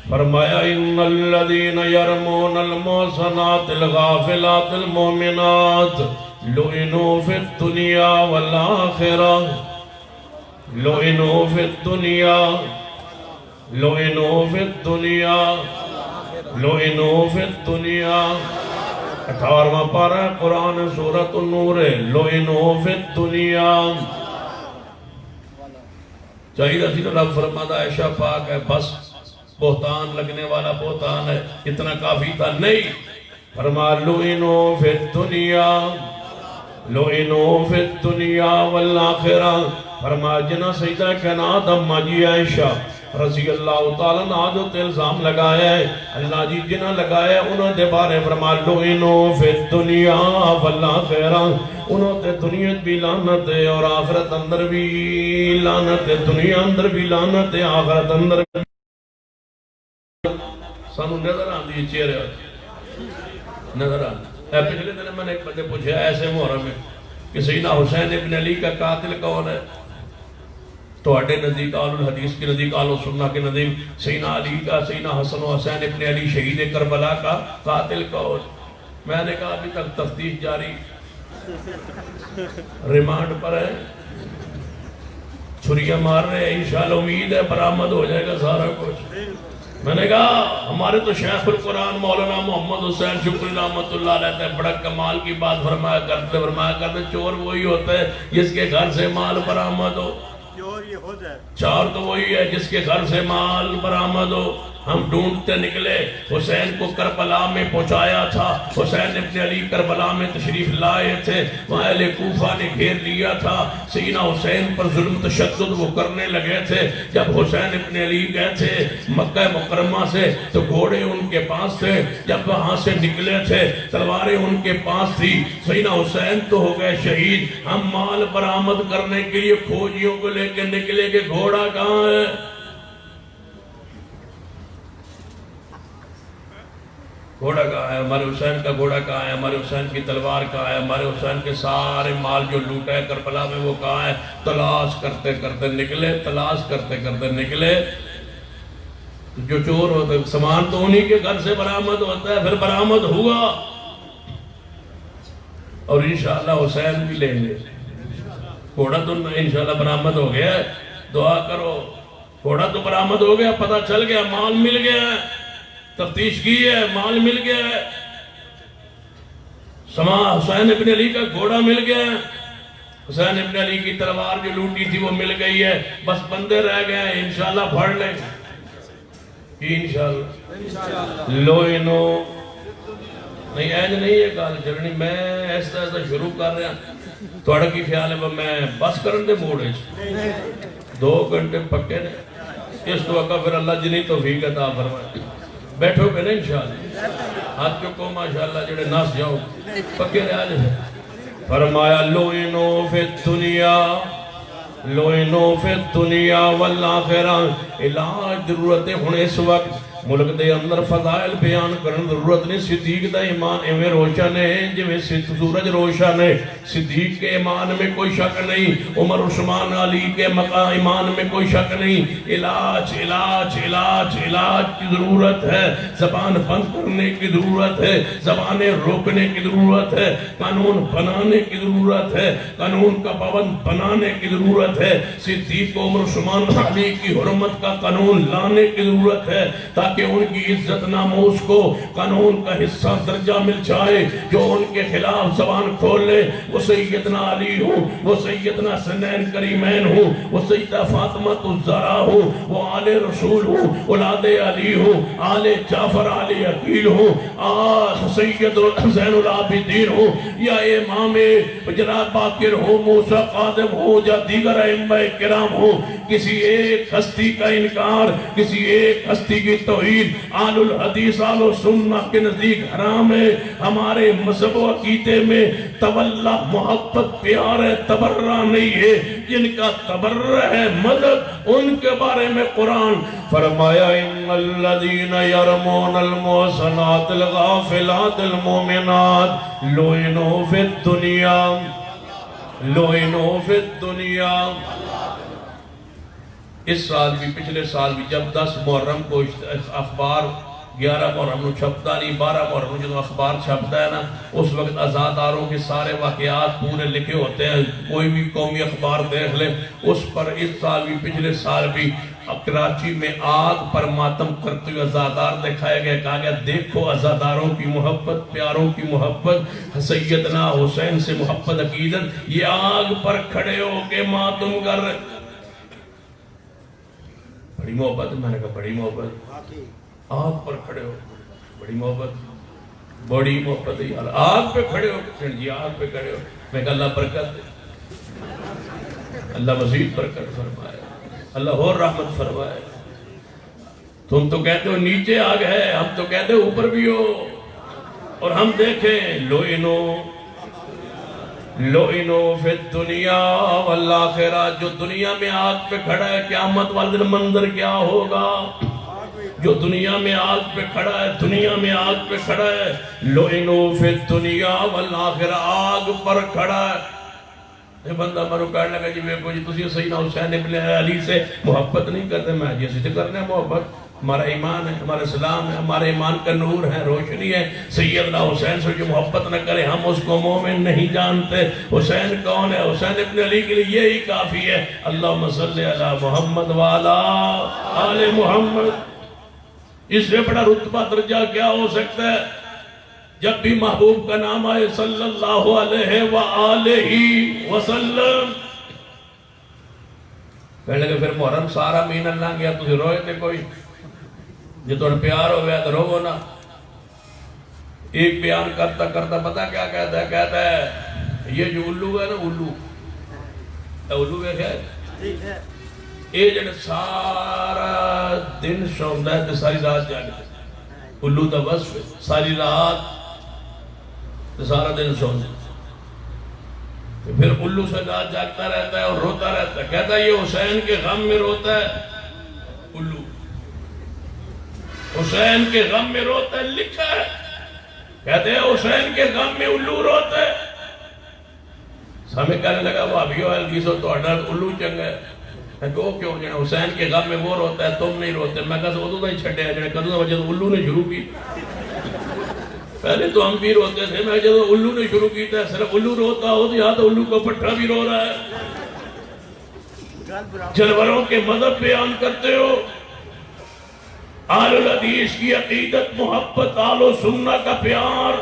فرمایا ان الذین یرمون المحصنات الغافلات المؤمنات لعنوا فی الدنیا والآخرہ، لعنوا فی الدنیا، لعنوا فی الدنیا، لعنوا فی الدنیا۔ 18واں پارہ قرآن سورۃ النور، لعنوا فی الدنیا۔ چاہیے تھی رب فرماتا عائشہ پاک ہے بس بہتان لگنے والا بہتان ہے، اتنا کافی تھا، نہیں۔ فرمایا لعنوا فی الدنیا، لعنوا فی الدنیا والآخرہ۔ فرمایا جنہ سیدہ کائنات اماں جی عائشہ رضی اللہ تعالیٰ عنہ جو الزام لگایا ہے، اللہ جی جنہ لگایا ہے انہوں نے بارے فرمایا لعنوا فی الدنیا والآخرہ، انہوں نے دنیا بھی لعنت ہے اور آخرت اندر بھی لعنت ہے، دنیا اندر بھی لعنت ہے، آخرت اندر بھی۔ سانو نظر آندی ہے چہرے نظر آندی ہے۔ پچھلے دن میں نے ایک بندے پوچھا ایسے محرم میں کہ سیدنا حسین ابن علی کا قاتل کون ہے؟ توڑے نزدیک آل الحدیث کے نزدیک آل السنہ کے نزدیک سیدنا علی کا سیدنا حسن و حسین ابن علی شہید کربلا کا قاتل کون؟ میں نے کہا ابھی تک تفتیش جاری، ریمانڈ پر ہے، چھریاں مار رہے ہیں، انشاءاللہ امید ہے برآمد ہو جائے گا سارا کچھ۔ میں نے کہا ہمارے تو شیخ القرآن مولانا محمد حسین شکری رحمت اللہ علیہ تھے، بڑا کمال کی بات فرمایا کرتے چور وہی ہوتا ہے جس کے گھر سے مال برآمد ہو، چور تو وہی ہے جس کے گھر سے مال برآمد ہو۔ ہم ڈھونڈتے نکلے، حسین کو کربلا میں پہنچایا تھا، حسین ابن علی کربلا میں تشریف لائے تھے، وہاں اہل کوفہ نے گھیر لیا تھا، سیدنا حسین پر ظلم تشدد وہ کرنے لگے تھے۔ جب حسین ابن علی گئے تھے مکہ مکرمہ سے تو گھوڑے ان کے پاس تھے، جب وہاں سے نکلے تھے تلواریں ان کے پاس تھی، سیدنا حسین تو ہو گئے شہید، ہم مال برآمد کرنے کے لیے کھوجیوں کو لے کے نکلے کہ گھوڑا کہاں ہے؟ گھوڑا کہاں ہے؟ ہمارے حسین کا گھوڑا کہاں ہے؟ ہمارے حسین کی تلوار کہاں ہے؟ ہمارے حسین کے سارے مال جو لوٹا ہے کربلا میں وہ کہاں ہے؟ تلاش کرتے کرتے نکلے، تلاش کرتے کرتے نکلے۔ جو چور ہوتا ہے سامان تو انہی کے گھر سے برآمد ہوتا ہے، پھر برآمد ہوا اور انشاءاللہ حسین بھی لیں گے۔ گھوڑا تو انشاءاللہ برآمد ہو گیا ہے، دعا کرو، گھوڑا تو برآمد ہو گیا، پتہ چل گیا، مال مل گیا ہے، تفتیش کی ہے، مال مل گیا ہے، حسین ابن علی کا گھوڑا مل گیا ہے، حسین ابن علی کی تلوار جو لوٹی تھی وہ مل گئی ہے، بس بندے رہ گئے ہیں، انشاءاللہ پڑھ لیں انشاءاللہ۔ لوئنو نہیں ایج نہیں ہے گال چلنی، میں ایسا شروع کر رہا توڑا کی خیال ہے میں بس کرن دے موڑے 2 گھنٹے پکے نے، اس تو اکا پھر اللہ جنہی توفیق عطا فرمائے۔ بیٹھو گے نا انشاءاللہ، ہاتھ چکو ماشاءاللہ جڑے ناس جاؤ پکے رہا جائے۔ فرمایا لوئنو فی الدنیا، لوئنو فی الدنیا والآخرہ، علاج ضرورت ہونے اس وقت ملک دے اندر فضائل بیان کرن ضرورت نہیں۔ صدیق دا ایمان ایویں روشن ہے جویں سورج روشن ہے، صدیق کے ایمان میں کوئی شک نہیں، عمر عثمان علی کے ایمان میں کوئی شک نہیں۔ علاج علاج علاج علاج کی ضرورت ہے، زبان بند کرنے کی ضرورت ہے، زبانیں روکنے کی ضرورت ہے، قانون بنانے کی ضرورت ہے، قانون کا پابند بنانے کی ضرورت ہے، صدیق عمر عثمان علی کی حرمت کا قانون لانے کی ضرورت ہے تاکہ ان کی عزت ناموس کو قانون کا حصہ درجہ مل جائے۔ جو ان کے خلاف زبان کھول لے وہ سیدنا علی ہوں، وہ سیدنا حسنین کریمین ہوں، وہ سیدہ فاطمہ الزہرا ہوں، وہ آل رسول ہوں، اولاد علی ہوں، آل جعفر آل عقیل ہوں، سید زین العابدین ہوں، یا امام جناب باقر ہوں، موسیٰ قادم ہوں، یا دیگر ائمہ کرام ہوں، کسی ایک ہستی کا انکار، کسی ایک ہستی کی توہین آل الحدیث آل السنہ کے نزدیک حرام ہے۔ ہمارے مذہب و عقیدے میں تولا محبت پیار ہے، تبرہ نہیں ہے۔ جن کا تبرہ ہے مذہب ان کے بارے میں قرآن فرمایا ان الذین یرمون المحصنات الغافلات المؤمنات لعنوا فی الدنیا، لعنوا فی الدنیا۔ اس سال بھی پچھلے سال بھی جب 10 محرم کو اخبار 11 محرم کو چھپتا نہیں، 12 محرم کو جب اخبار چھپتا ہے نا اس وقت عزاداروں کے سارے واقعات پورے لکھے ہوتے ہیں، کوئی بھی قومی اخبار دیکھ لیں اس پر۔ اس سال بھی پچھلے سال بھی کراچی میں آگ پر ماتم کرتے ہوئے عزادار دکھائے گئے، کہا گیا دیکھو عزاداروں کی محبت، پیاروں کی محبت، سیدنا حسین سے محبت عقیدت، یہ آگ پر کھڑے ہو کے ماتم کر رہے۔ بڑی محبت ہے، میں نے کہا بڑی محبت، آگ پر کھڑے ہو، بڑی محبت، بڑی محبت ہے یار، آگ پہ کھڑے ہو، جی آگ پہ کھڑے ہو۔ میں کہا اللہ برکت دے، اللہ مزید برکت فرمائے، اللہ اور رحمت فرمائے۔ تم تو کہتے ہو نیچے آگ ہے، ہم تو کہتے ہو اوپر بھی ہو، اور ہم دیکھیں لعنوا لعنوا فی الدنیا والآخرہ، جو دنیا میں آگ پہ کھڑا ہے قیامت والے دن منظر کیا ہوگا؟ جو دنیا میں آگ پہ کھڑا ہے، دنیا میں آگ پہ کھڑا ہے، لعنوا فی الدنیا والآخرہ، آگ پر کھڑا ہے۔ یہ بندہ مرو کہنے لگا جی ویکو جی تسی سیدنا حسین ابن علی سے محبت نہیں کرتے. میں جی اسی سے کرنے محبت, ہمارا ایمان ہے, ہمارا اسلام ہے, ہمارے ایمان کا نور ہے, روشنی ہے. سیدنا حسین سے جو محبت نہ کرے ہم اس کو مومن نہیں جانتے. حسین کون ہے؟ حسین ابن علی کے لیے یہی کافی ہے. اللہم صلی علی محمد وعلا آل محمد. اس سے بڑا رتبہ درجہ کیا ہو سکتا ہے؟ جب بھی محبوب کا نام آئے صلی اللہ علیہ وآلہ وسلم. کہنے لگے پھر محرم سارا مہینہ لنگ گیا, تسی روئے تھے کوئی؟ جی تو پیار ہو گیا تو رو نا. ایک بیان کرتا کرتا پتا کیا کہتا ہے؟ کہتا ہے یہ جو الو ہے نا, الو ہے خیر, یہ جڑا سارا دن سوندا ہے تے ساری رات جاگدا ہے. الو دا وصف ہے ساری رات تے سارا دن سوندا ہے. پھر الو سے رات جاگتا رہتا ہے اور روتا رہتا ہے. کہتا ہے یہ حسین کے غم میں روتا ہے الو, حسین کے غم میں روتا ہے. لکھا ہے کہتے ہیں حسین کے غم میں الو روتا ہے. ہمیں کہنے لگا بھابیو الگیسو تو اڈر الو چنگا ہے. میں کہو کیوں جنہیں حسین کے غم میں وہ روتا ہے تم نہیں روتے. میں کہا وہ تو نہیں چھڑے ہیں جنہیں کدوں وجہ تو الو نے شروع کی. پہلے تو ہم بھی روتے تھے, میں جب الو نے شروع کیتا ہے صرف الو روتا ہو تو یہاں تو الو کو پٹھا بھی رو رہا ہے. جانوروں کے مذہب بیان کرتے ہو. آل الحدیث کی عقیدت, محبت, آل و سنہ کا پیار,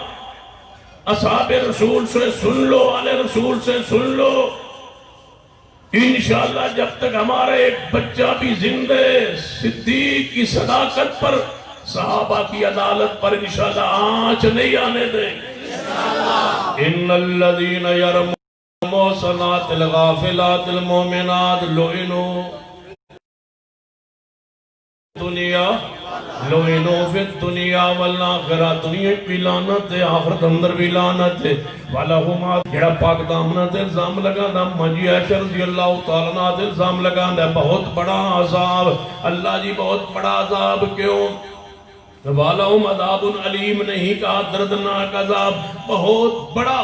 اصحاب رسول سے سن لو, آل رسول سے سن لو. انشاءاللہ جب تک ہمارا ایک بچہ بھی زندہ ہے, صدیق کی صداقت پر, صحابہ کی عدالت پر انشاءاللہ آنچ نہیں آنے دیں. ان الذین یرمون المحصنات الغافلات المؤمنات لعنوا دنیا لعنوا فی الدنیا والآخرہ. دنیا بھی لعنت ہے, آخرت اندر بھی لعنت ہے. وَلَهُمْ جڑا پاک دامنہ تے الزام لگا دا مجی عائشہ رضی اللہ تعالیٰ عنہ تے الزام لگا دا بہت بڑا عذاب. اللہ جی بہت بڑا عذاب کیوں؟ وَلَهُمْ عَذَابٌ علیم نہیں کہا, دردناک عذاب بہت بڑا.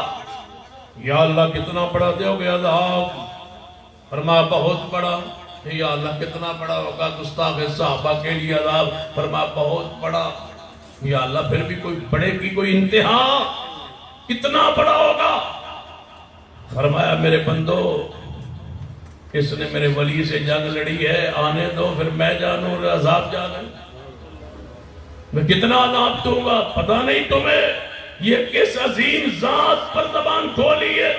یا اللہ کتنا بڑا دے ہو گیا عذاب؟ فرمایا بہت بڑا. یا اللہ کتنا بڑا ہوگا گستاخ صحابہ کے لیے عذاب؟ فرمایا بہت بڑا. یا اللہ پھر بھی کوئی بڑے کی کوئی انتہا, کتنا بڑا ہوگا؟ فرمایا میرے بندو اس نے میرے ولی سے جنگ لڑی ہے, آنے دو پھر میں جانوں عذاب جانے. میں کتنا عذاب دوں گا پتہ نہیں تمہیں. یہ کس عظیم ذات پر زبان کھولی ہے؟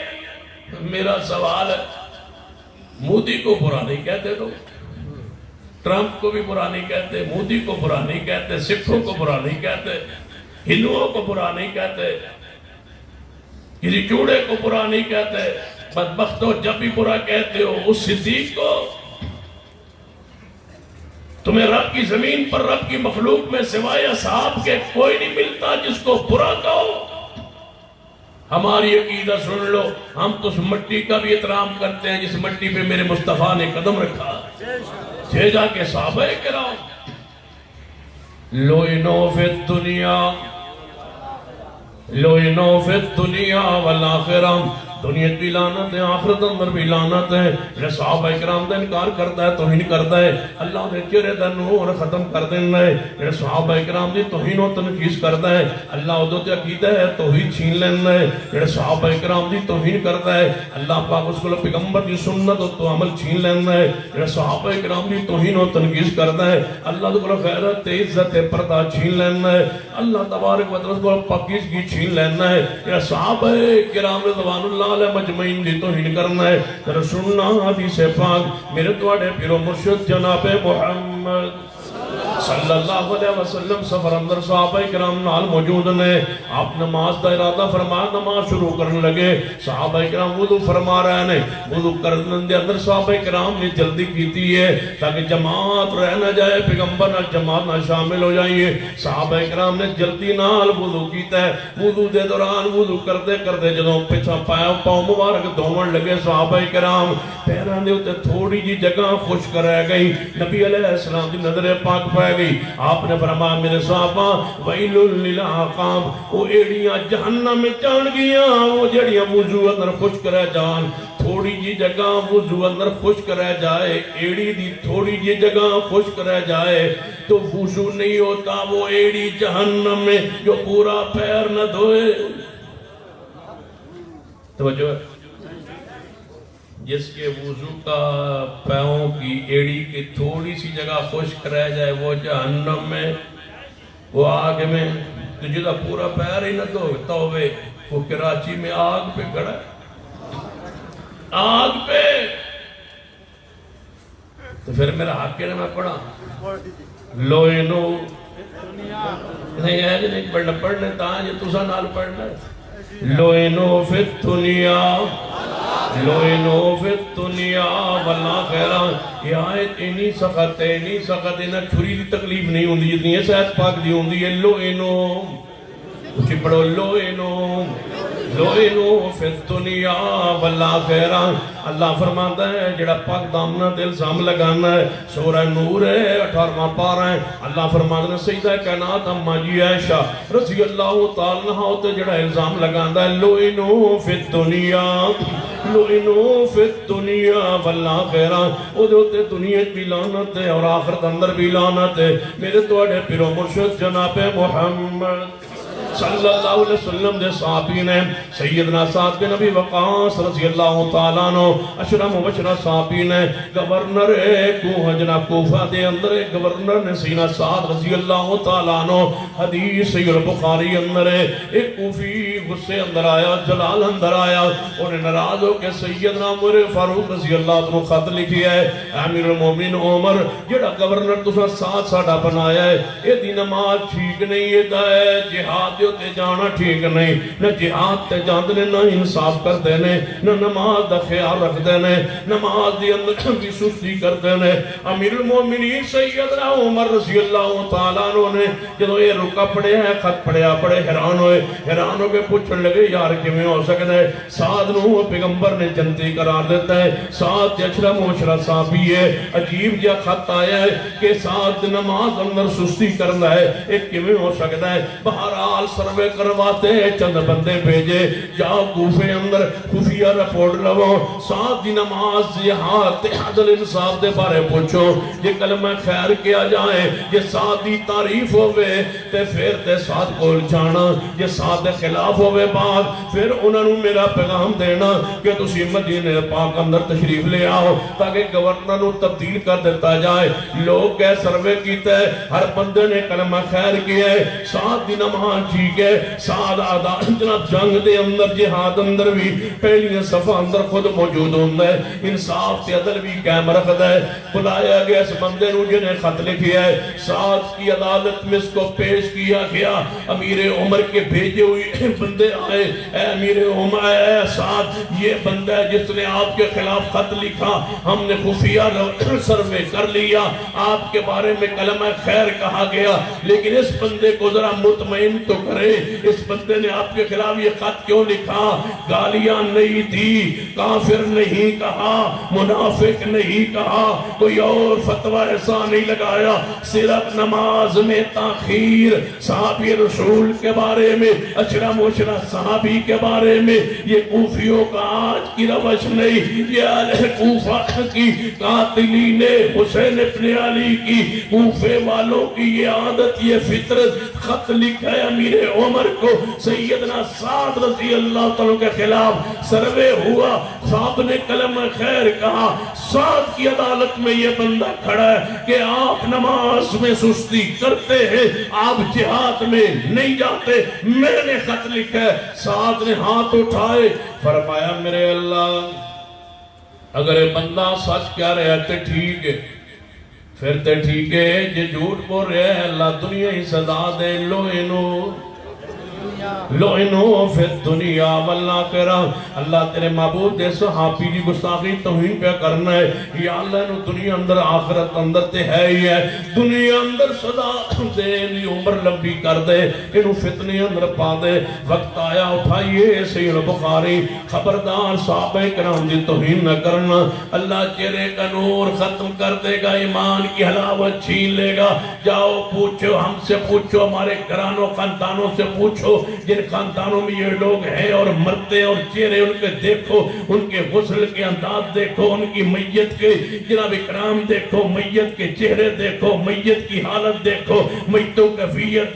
میرا سوال ہے, مودی کو برا نہیں کہتے لوگ, ٹرمپ کو بھی برا نہیں کہتے, مودی کو برا نہیں کہتے, سکھوں کو برا نہیں کہتے, ہندوؤں کو برا نہیں کہتے, کسی چوڑے کو برا نہیں کہتے. بدبختو جب بھی برا کہتے ہو اس صدیق کو, تمہیں رب کی زمین پر رب کی مخلوق میں سوائے اصحاب کے کوئی نہیں ملتا جس کو برا کہو. ہماری عقیدہ سن لو, ہم تو اس مٹی کا بھی احترام کرتے ہیں جس مٹی پہ میرے مصطفیٰ نے قدم رکھا. جا کے صحابہ کرام لعنوا فی الدنیا لعنوا فی الدنیا والآخرہ. دنیا بھی لعنت ہے, آخرت اندر بھی لعنت ہے. جنہیں صحابہ کرام دا انکار کرتا ہے, توہین کرتا ہے, اللہ نے چہرے دا نور ختم کر دینا ہے. جنہیں صحابہ کرام دی توہین و تنقیص کرتا ہے, اللہ ادھو تے عقیدہ ہے توحید چھین لینا ہے. جنہیں صحابہ کرام دی توہین کرتا ہے, اللہ پاک اس کو پیغمبر کی سنت و تو عمل چھین لینا ہے. جنہیں صحابہ کرام دی توہین و تنقیص کرتا ہے, اللہ کو غیرت عزت پردہ چھین لینا ہے. اللہ تبارک و تعالی کو پاکیزگی چھین لینا ہے. جنہیں صحابہ کرام رضوان اللہ علیہ مجمعین دی توہین کرنا ہے. ذرا سننا حدیث پاک میرے دوڑے پیرو مرشد جناب محمد صلی اللہ علیہ وسلم سفر اندر صحابہ کرام نال موجود نے. آپ نماز دا ارادہ فرما نماز شروع کرنے لگے. صحابہ کرام وضو فرما رہے ہیں, وضو کرنے دے اندر صحابہ کرام نے جلدی کیتی ہے تاکہ جماعت رہ نہ جائے, پیغمبر نہ جماعت نہ شامل ہو جائیے. صحابہ کرام نے جلدی نال وضو کیتا ہے. وضو دے دوران وضو کرتے کرتے جدوں پیچھا پاؤں مبارک دھوون لگے صحابہ کرام, پیراں دے اوتے تھوڑی جی جگہ خشک رہ گئی. نبی علیہ السلام دی نظر پاک پہ گئی. آپ نے فرمایا میرے صحابہ ویل للعقاب, وہ ایڑیاں جہنم میں جان گیاں, وہ جڑیاں وضو اندر خشک رہ جان. تھوڑی جی جگہ وضو اندر خشک رہ جائے، ایڑی دی تھوڑی جی جگہ خشک رہ جائے تو وضو نہیں ہوتا، وہ ایڑی جہنم میں جو پورا پیر نہ دھوئے۔ توجہ ہے، جس کے وضو کا پیروں کی ایڑی کی تھوڑی سی جگہ خشک رہ جائے وہ جہنم میں، وہ آگ میں، تو جدہ پورا پیر ہی نہ دھوتا ہوئے، وہ کراچی میں آگ پہ کھڑا ہے، آگ پہ۔ تو پھر میرا حق کے میں پڑھا لوئنو نہیں ہے جی نہیں پڑھنا، پڑھنے تاں جی تُسا نال پڑھنا لوئنو فی الدنیا، لوئنو فی الدنیا والآخرہ۔ یہ آیت اینی سخت ہے، اینی سخت ہے، نہ چھری دی تکلیف نہیں ہوندی جتنی ہے صحت پاک دی ہوندی ہے۔ لوئنو اچھی پڑھو، لوئنو لوئنو فی الدنیا والآخرہ۔ اللہ فرماتا ہے جڑا پاک دامنہ دل الزام لگانا ہے، سورہ نور ہے 18واں پارہ ہے، اللہ فرماتا ہے سیدہ کائنات اماں جی عائشہ رضی اللہ تعالیٰ عنہ ہوتے جڑا الزام لگانا ہے لوئنو فی الدنیا، لوئنو فی الدنیا والآخرہ۔ او دوتے دنیا بھی لعنت ہے اور آخرت اندر بھی لعنت ہے۔ میرے توڑے پیرو مرشد جناب محمد صلی اللہ علیہ وسلم دے صحابین ہیں، سیدنا سعد بن ابی وقاص رضی اللہ تعالیٰ عنہ اشرا مبشرہ صحابین ہیں۔ گورنر جناب کوفہ دے اندر گورنر نے سیدنا سعد رضی اللہ تعالیٰ عنہ حدیث صحیح البخاری اندر ہے، ایک کوفی غصے اندر آیا، جلال اندر آیا، انہیں ناراض ہو کہ سیدنا عمر فاروق رضی اللہ عنہ خط لکھی ہے، امیر المومنین عمر جڑا گورنر تسا ساتھ ساڑھا بنایا ہے، یہ دی نماز ٹھیک نہیں ہے، جہاد تے جانا ٹھیک نہیں، نہ جہاد تے جاندنے نہ انصاف کر دینے، نہ نماز دا خیال رکھ دینے، نماز دی اندر بھی سستی کر دینے۔ امیر المومنین سیدنا عمر رضی اللہ تعالیٰ عنہ نے جدو یہ رکا پڑے ہیں خط پڑھیا پڑے حیران ہو کے پوچھن لگے یار کیویں ہو سکتا ہے؟ سعد نو پیغمبر نے جنتی قرار دیتا ہے، سعد اشرا مبشرہ صحابی ہے، عجیب جا خط آیا ہے کہ سعد نماز اندر سستی کرنا ہے، ایک کیویں ہو سکتا ہے؟ بہرحال سروے کرواتے ہیں، چند بندے بھیجے، جاؤ کوفے اندر خفیہ رپورٹ لو، سعد دی نماز یہاں عدل انصاف دے بارے پوچھو، یہ کلمہ خیر کیا جائے، یہ سعد دی تعریف ہوئے تے پھر تے سعد کو جانا، یہ سعد دے خلاف ہوئے بعد پھر انہوں نے میرا پیغام دینا کہ تسی مدینہ پاک اندر تشریف لے آؤ تاکہ گورنر نو تبدیل کر دیتا جائے۔ لوگ کہے سروے کیتا ہے، ہر بندے نے کلمہ خیر کیا ہے، سعد دی نماز ٹھیک ہے، سعد جناب جنگ دے اندر جہاد اندر بھی پہلی صفحہ اندر خود موجود ہوندہ ہے، انصاف تے عدل بھی قائم رکھتا ہے۔ بلایا گیا اس بندے نو جنہیں خط لکھیا ہے، سعد کی عدالت میں اس کو پیش کیا گیا، امیر عمر کے بھیجے ہوئے بندے آئے، اے امیر عمر اے سعد یہ بندہ ہے جس نے آپ کے خلاف خط لکھا، ہم نے خفیہ سروے کر لیا، آپ کے بارے میں کلمہ خیر کہا گیا، لیکن اس بندے کو ذرا مطمئن تو کرے، اس بندے نے آپ کے خلاف یہ خط کیوں لکھا؟ گالیاں نہیں دی، کافر نہیں کہا، منافق نہیں کہا، کوئی اور فتوہ ایسا نہیں لگایا، صرف نماز میں تاخیر، صحابی رسول کے بارے میں، اشرا مبشرہ صحابی کے بارے میں، یہ کوفیوں کا آج کی روش نہیں، یہ اہل کوفہ کی قاتلین حسین ابن علی کی، کوفے والوں کی یہ عادت، یہ فطرت، خط لکھا ہے امیر عمر کو، سیدنا سعد رضی اللہ تعالیٰ کے خلاف سروے ہوا، صاحب نے کلمہ خیر کہا، سعد کی عدالت میں یہ بندہ کھڑا ہے کہ آپ نماز میں سستی کرتے ہیں، آپ جہاد میں نہیں جاتے، میں نے خط لکھا ہے۔ سعد نے ہاتھ اٹھائے، فرمایا میرے اللہ اگر یہ بندہ سچ کہہ رہا ہے تے ٹھیک ہے، پھر تے ٹھیک ہے، جے جھوٹ بول رہا ہے اللہ دنیا ہی سزا دے، لعنو فی الدنیا والآخرہ۔ اللہ تیرے محبوب دے صحابی کی گستاخی توہین پہ کرنا ہے، یا اللہ انہوں دنیا اندر آخرت اندر تے ہے ہی ہے، دنیا اندر سزا دے، لی عمر لمبی کر دے، انہوں فتنے اندر پا دے۔ وقت آیا اٹھائیے صحیح البخاری، خبردار صحابہ کرام دی توہین نہ کرنا، اللہ چہرے کا نور ختم کر دے گا، ایمان کی حلاوت چھین لے گا۔ جاؤ پوچھو، ہم سے پوچھو، ہمارے گھرانوں خاندانوں سے پوچھو، جن خاندانوں میں یہ لوگ ہیں اور مرتے ہیں، اور چہرے ان کے دیکھو، ان کے غسل کے انداز دیکھو، ان کی میت کے جناب اکرام دیکھو، میت کے چہرے دیکھو، میت کی حالت دیکھو، میتوں کیفیت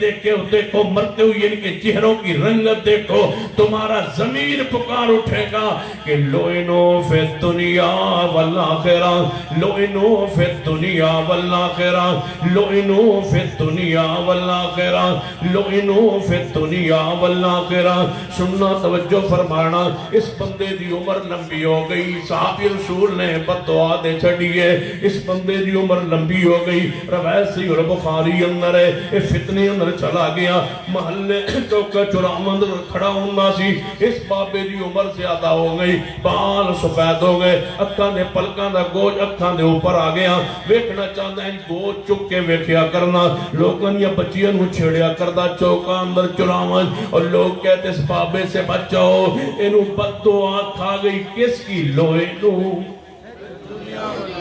دیکھو، مرتے ہوئے ان کے چہروں کی رنگت دیکھو، تمہارا ضمیر پکار اٹھے گا کہ لعنوا فی الدنیا والآخرہ، لعنوا فی الدنیا والآخرہ، لعنوا فی الدنیا والآخرہ، لعنوا فی الدنیا والآخرہ۔ سننا، توجہ فرمانا، اس بندے دی عمر لمبی ہو گئی، صحابی رسول نے بد دعا دے چھڑی ہے، اس بندے دی عمر لمبی ہو گئی، روایت سی اور بخاری اندر ہے، اے فتنے اندر چلا گیا، محلے چوکا چرامند کھڑا ہونا سی، اس بابے دی عمر زیادہ ہو گئی، بال سفید ہو گئے، اکھاں دے پلکاں دا گوج اکھاں دے اوپر آ گیا، ویکھنا چاہتا ہے گوج چک کے ویکھیا کرنا، لوگاں یا بچیاں نو چھیڑیا کردا چوکا اندر چرامند، اور لوگ کہتے اس بابے سے بچاؤ، انہوں بد دعا کھا گئی، کس کی؟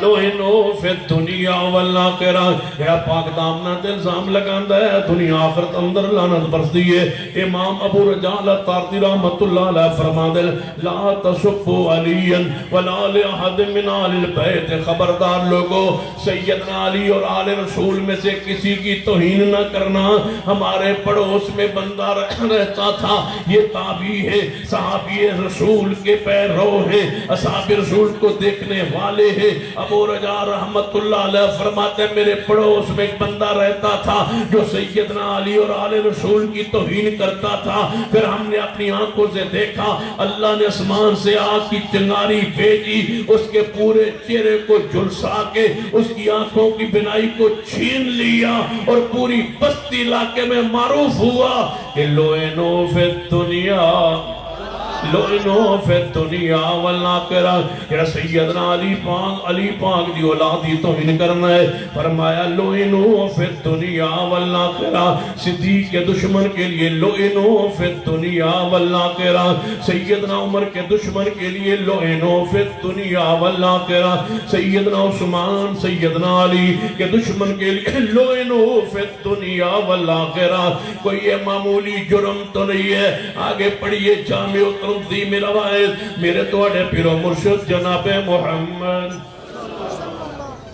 لعنوا فی الدنیا والآخرہ۔ یا پاک دامنہ تے الزام لگاندا ہے، دنیا آخرت اندر لعنت برسدی ہے۔ امام ابو رجال تارتی رحمت اللہ علیہ فرماندے لا تسبوا علیا ولا لأحد من آل البیت، خبردار لوگو، سیدنا علی اور آل رسول میں سے کسی کی توہین نہ کرنا۔ ہمارے پڑوس میں بندہ رہتا تھا، یہ تابعی ہے، صحابی رسول کے پیرو ہیں، اصحاب رسول کو دیکھنے والے ہیں۔ ابو رجا رحمت اللہ علیہ فرماتے ہیں میرے پڑوس میں ایک بندہ رہتا تھا جو سیدنا علی اور آل رسول کی توہین کرتا تھا، پھر ہم نے اپنی آنکھوں سے دیکھا، اللہ نے اسمان سے آگ کی چنگاری بھیجی، اس کے پورے چہرے کو جھلسا کے اس کی آنکھوں کی بینائی کو چھین لیا، اور پوری بستی علاقے میں معروف ہوا کہ لعنوا فی الدنیا، لعنوا فی الدنیا والآخرہ۔ کہ سیدنا علی پاک دی اولادی توہین کرنا ہے، فرمایا لعنوا فی الدنیا والآخرہ۔ صدیق کے دشمن کے لیے لعنوا فی الدنیا والآخرہ، سیدنا عمر کے دشمن کے لیے لعنوا فی الدنیا والآخرہ، سیدنا عثمان سیدنا علی کے دشمن کے لیے لعنوا فی الدنیا والآخرہ۔ کوئی یہ معمولی جرم تو نہیں ہے۔ آگے پڑھیے جامع تنظیم روایت، میرے توڑے پیرو مرشد جناب محمد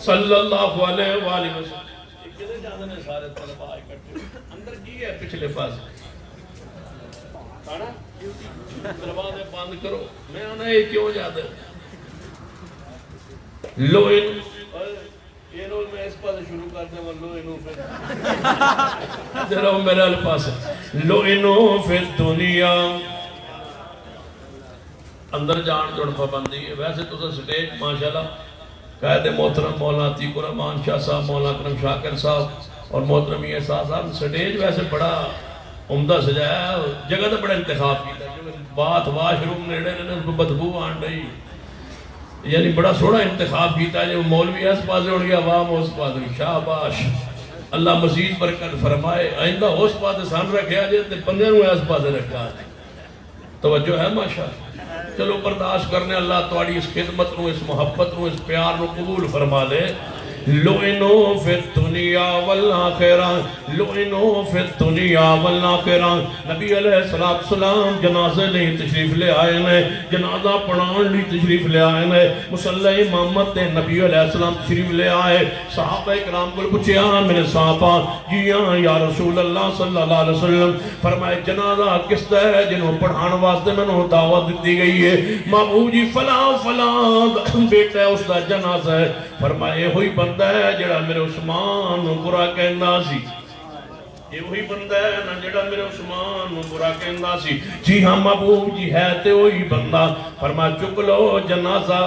صلی اللہ علیہ وآلہ وسلم۔ کدھے جانے نے سارے طلبہ اکٹھے اندر کی ہے پچھلے پاس کھانا دروازے بند کرو، میں آنا یہ کیوں جاتے لوئن یہ رول میں اس پاس شروع کرتے ہیں لوئنو پہ ذرا میرے الپاس لوئنو فی الدنیا اندر جان جوڑ پابندی ہے۔ ویسے تو سٹیج ماشاءاللہ قائد محترم مولانا عتیق الرحمان شاہ صاحب، مولانا اکرم شاکر صاحب اور محترم یہ صاحب، سٹیج ویسے بڑا عمدہ سجایا ہے، جگہ تو بڑا انتخاب کیتا ہے، بات واش روم نیڑے نے اس کو بدبو آن رہی، یعنی بڑا سوڑا انتخاب کیتا ہے، جو مولوی اس پاسے اڑ گیا، عوام اس پاسے، شاباش، اللہ مزید برکت فرمائے، آئندہ اس پاسے سان رکھیا جائے بندے نو اس پاسے رکھا ہے، توجہ ہے ماشاءاللہ۔ چلو برداشت کرنے، اللہ تواڑی اس خدمت نو، اس محبت نو، اس پیار نو قبول فرما لے۔ لعنوا فی الدنیا والآخرہ، لعنوا فی الدنیا والآخرہ۔ نبی علیہ السلام جنازے لے تشریف لے آئے نے، جنازہ پڑھان لی تشریف لے آئے نے، مصلی امامت نبی علیہ السلام تشریف لے آئے، صحابہ اکرام کو پوچھے ہاں میرے صحابہ، جی ہاں یا رسول اللہ صلی اللہ علیہ وسلم، فرمائے جنازہ کس طرح ہے جنہوں پڑھان واسطے میں نے دعوت دی گئی ہے، مابو جی فلاں فلاں بیٹا ہے اس دا جنازہ ہے، فرمائے ہوئی بندہ ہے جڑا میرے عثمان برا کہندا سی، یہ وہی بندہ ہے نا جڑا میرے عثمان برا کہندا سی، جی ہاں محبوب جی ہے تے وہی بندہ، فرمایا چک لو جنازہ،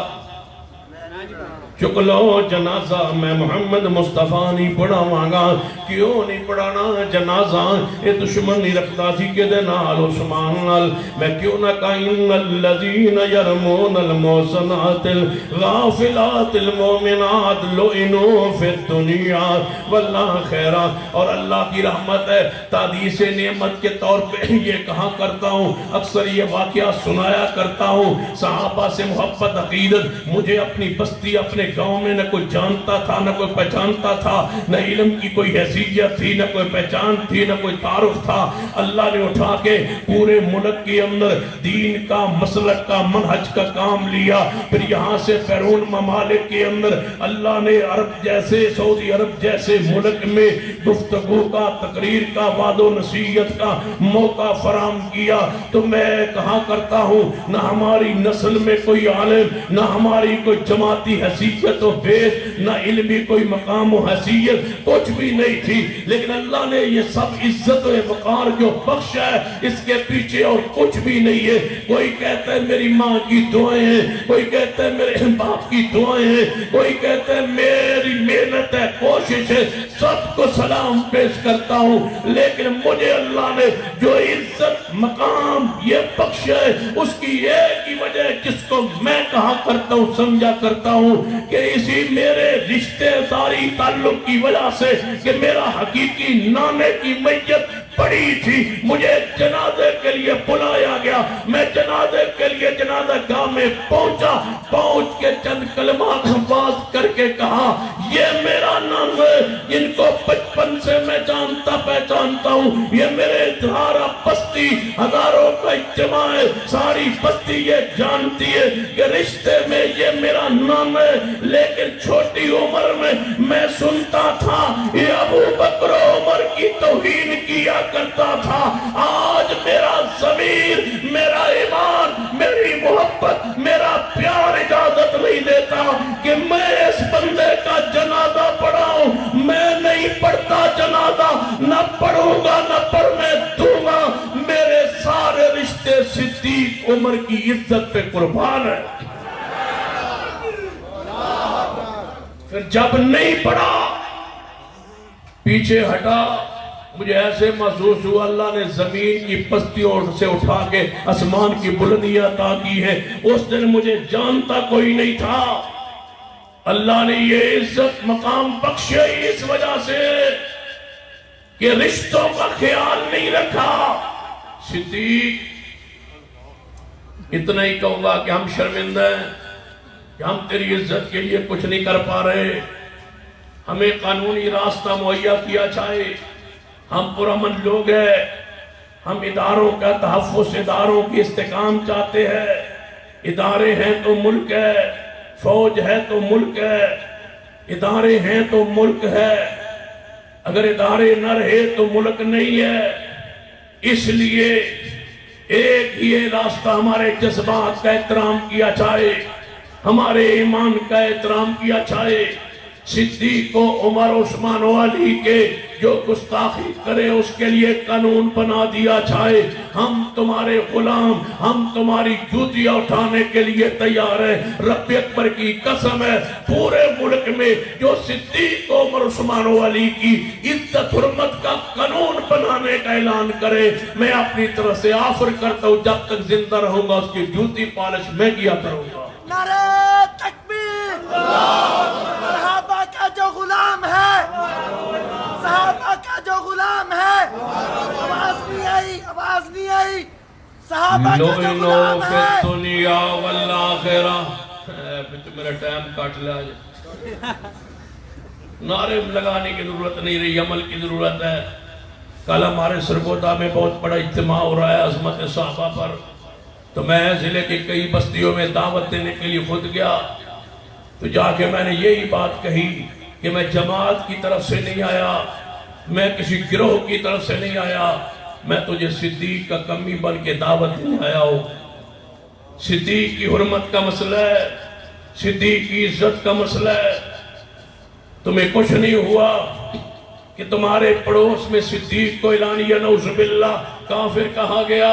چک لو جنازہ، میں محمد مصطفیٰ نہیں پڑھاواں گا، کیوں نہیں پڑھانا جنازہ، اے دشمن نہیں رکھتا سی کہ دے نال عثمان نال، میں کیوں نہ کہیں الذین یرمون المحصنات الغافلات المومنات لعنوا فی الدنیا والآخرہ۔ اور اللہ کی رحمت ہے، تحدیث نعمت کے طور پہ یہ کہا کرتا ہوں، اکثر یہ واقعہ سنایا کرتا ہوں، صحابہ سے محبت عقیدت مجھے اپنی بستی اپنے پچھلے گاؤں میں نہ کوئی جانتا تھا نہ کوئی پہچانتا تھا، نہ علم کی کوئی حیثیت تھی نہ کوئی پہچان تھی نہ کوئی تعارف تھا۔ اللہ نے اٹھا کے پورے ملک کے اندر دین کا مسلک کا منہج کا کام لیا، پھر یہاں سے بیرون ممالک کے اندر اللہ نے عرب جیسے سعودی عرب جیسے ملک میں گفتگو کا تقریر کا وعد و نصیحت کا موقع فراہم کیا۔ تو میں کہا کرتا ہوں نہ ہماری نسل میں کوئی عالم، نہ ہماری کوئی جماعتی حیثیت و بیس، نہ علمی کوئی مقام و حیثیت کچھ بھی نہیں تھی، لیکن اللہ نے یہ سب عزت و وقار جو بخشا ہے اس کے پیچھے اور کچھ بھی نہیں ہے۔ کوئی کہتا ہے میری ماں کی دعائیں ہیں، کوئی کہتا ہے میرے باپ کی دعائیں ہیں، کوئی کہتا ہے میری محنت ہے کوشش ہے، سب کو سلام پیش کرتا ہوں، لیکن مجھے اللہ نے جو عزت مقام یہ بخشا ہے اس کی ایک ہی وجہ ہے جس کو میں کہا کرتا ہوں سمجھا کرتا ہوں کہ اسی میرے رشتے داری تعلق کی وجہ سے کہ میرا حقیقی نانے کی میت پڑی تھی، مجھے جنازے کے لیے بلایا گیا، میں جنازے کے لیے جنازہ گاہ میں پہنچ کے چند کلمات باز کر کے کہا یہ میرا نام ہے، جن کو بچپن سے میں جانتا پہچانتا ہوں، یہ میرے دھارا بستی ہزاروں کا اجتماع ہے، ساری بستی یہ جانتی ہے کہ رشتے میں یہ میرا نام ہے، لیکن چھوٹی عمر میں سنتا تھا یہ ابو بکر و عمر کی توہین کیا کرتا تھا۔ آج میرا ضمیر، میرا ایمان، میری محبت، میرا پیار اجازت نہیں دیتا کہ میں اس بندے کا جنازہ پڑھاؤں۔ میں نہیں پڑھتا جنازہ، نہ پڑھوں گا نہ پڑھنے دوں گا۔ میرے سارے رشتے صدیق عمر کی عزت پہ قربان ہے۔ پھر جب نہیں پڑھا پیچھے ہٹا، مجھے ایسے محسوس ہوا اللہ نے زمین کی پستیوں سے اٹھا کے آسمان کی بلندیاں عطا کی ہے۔ اس دن مجھے جانتا کوئی نہیں تھا، اللہ نے یہ عزت مقام بخشے اس وجہ سے کہ رشتوں کا خیال نہیں رکھا۔ صدیق، اتنا ہی کہوں گا کہ ہم شرمندہ ہیں کہ ہم تیری عزت کے لیے کچھ نہیں کر پا رہے، ہمیں قانونی راستہ مہیا کیا جائے۔ ہم پرامن لوگ ہیں، ہم اداروں کا تحفظ، اداروں کی استحکام چاہتے ہیں۔ ادارے ہیں تو ملک ہے، فوج ہے تو ملک ہے، ادارے ہیں تو ملک ہے، اگر ادارے نہ رہے تو ملک نہیں ہے۔ اس لیے ایک یہ راستہ ہمارے جذبات کا احترام کیا جائے، ہمارے ایمان کا احترام کیا جائے۔ صدیق و عمر عثمان و علی کے جو گستاخی کرے اس کے لیے قانون بنا دیا جائے۔ ہم تمہارے غلام، ہم تمہاری جوتیاں اٹھانے کے لیے تیار ہیں۔ رب اکبر کی قسم ہے پورے ملک میں جو صدیق و عمر عثمان و علی کی عزت حرمت کا قانون بنانے کا اعلان کرے، میں اپنی طرف سے آفر کرتا ہوں جب تک زندہ رہوں گا اس کی جوتی پالش میں کیا کروں گا۔ نعرہ تکبیر! صحابہ کا جو غلام ہے، صحابہ کا جو غلام ہے، آواز نہیں آئی، آواز نہیں آئی، صحابہ کا جو غلام ہے۔ فی الدنیا والآخرہ، میرا ٹائم کاٹ لیا آج، نعرے لگانے کی ضرورت نہیں رہی، عمل کی ضرورت ہے۔ کل ہمارے سرگودا میں بہت بڑا اجتماع ہو رہا ہے عظمت صحابہ پر، تو میں ضلع کی کئی بستیوں میں دعوت دینے کے لیے خود گیا، تو جا کے میں نے یہی بات کہی کہ میں جماعت کی طرف سے نہیں آیا، میں کسی گروہ کی طرف سے نہیں آیا، میں تجھے صدیق کا کمی بن کے دعوت دینے آیا ہوں۔ صدیق کی حرمت کا مسئلہ ہے، صدیق کی عزت کا مسئلہ ہے۔ تمہیں کچھ نہیں ہوا کہ تمہارے پڑوس میں صدیق کو اعلانیہ نعوذ باللہ کافر کہا گیا،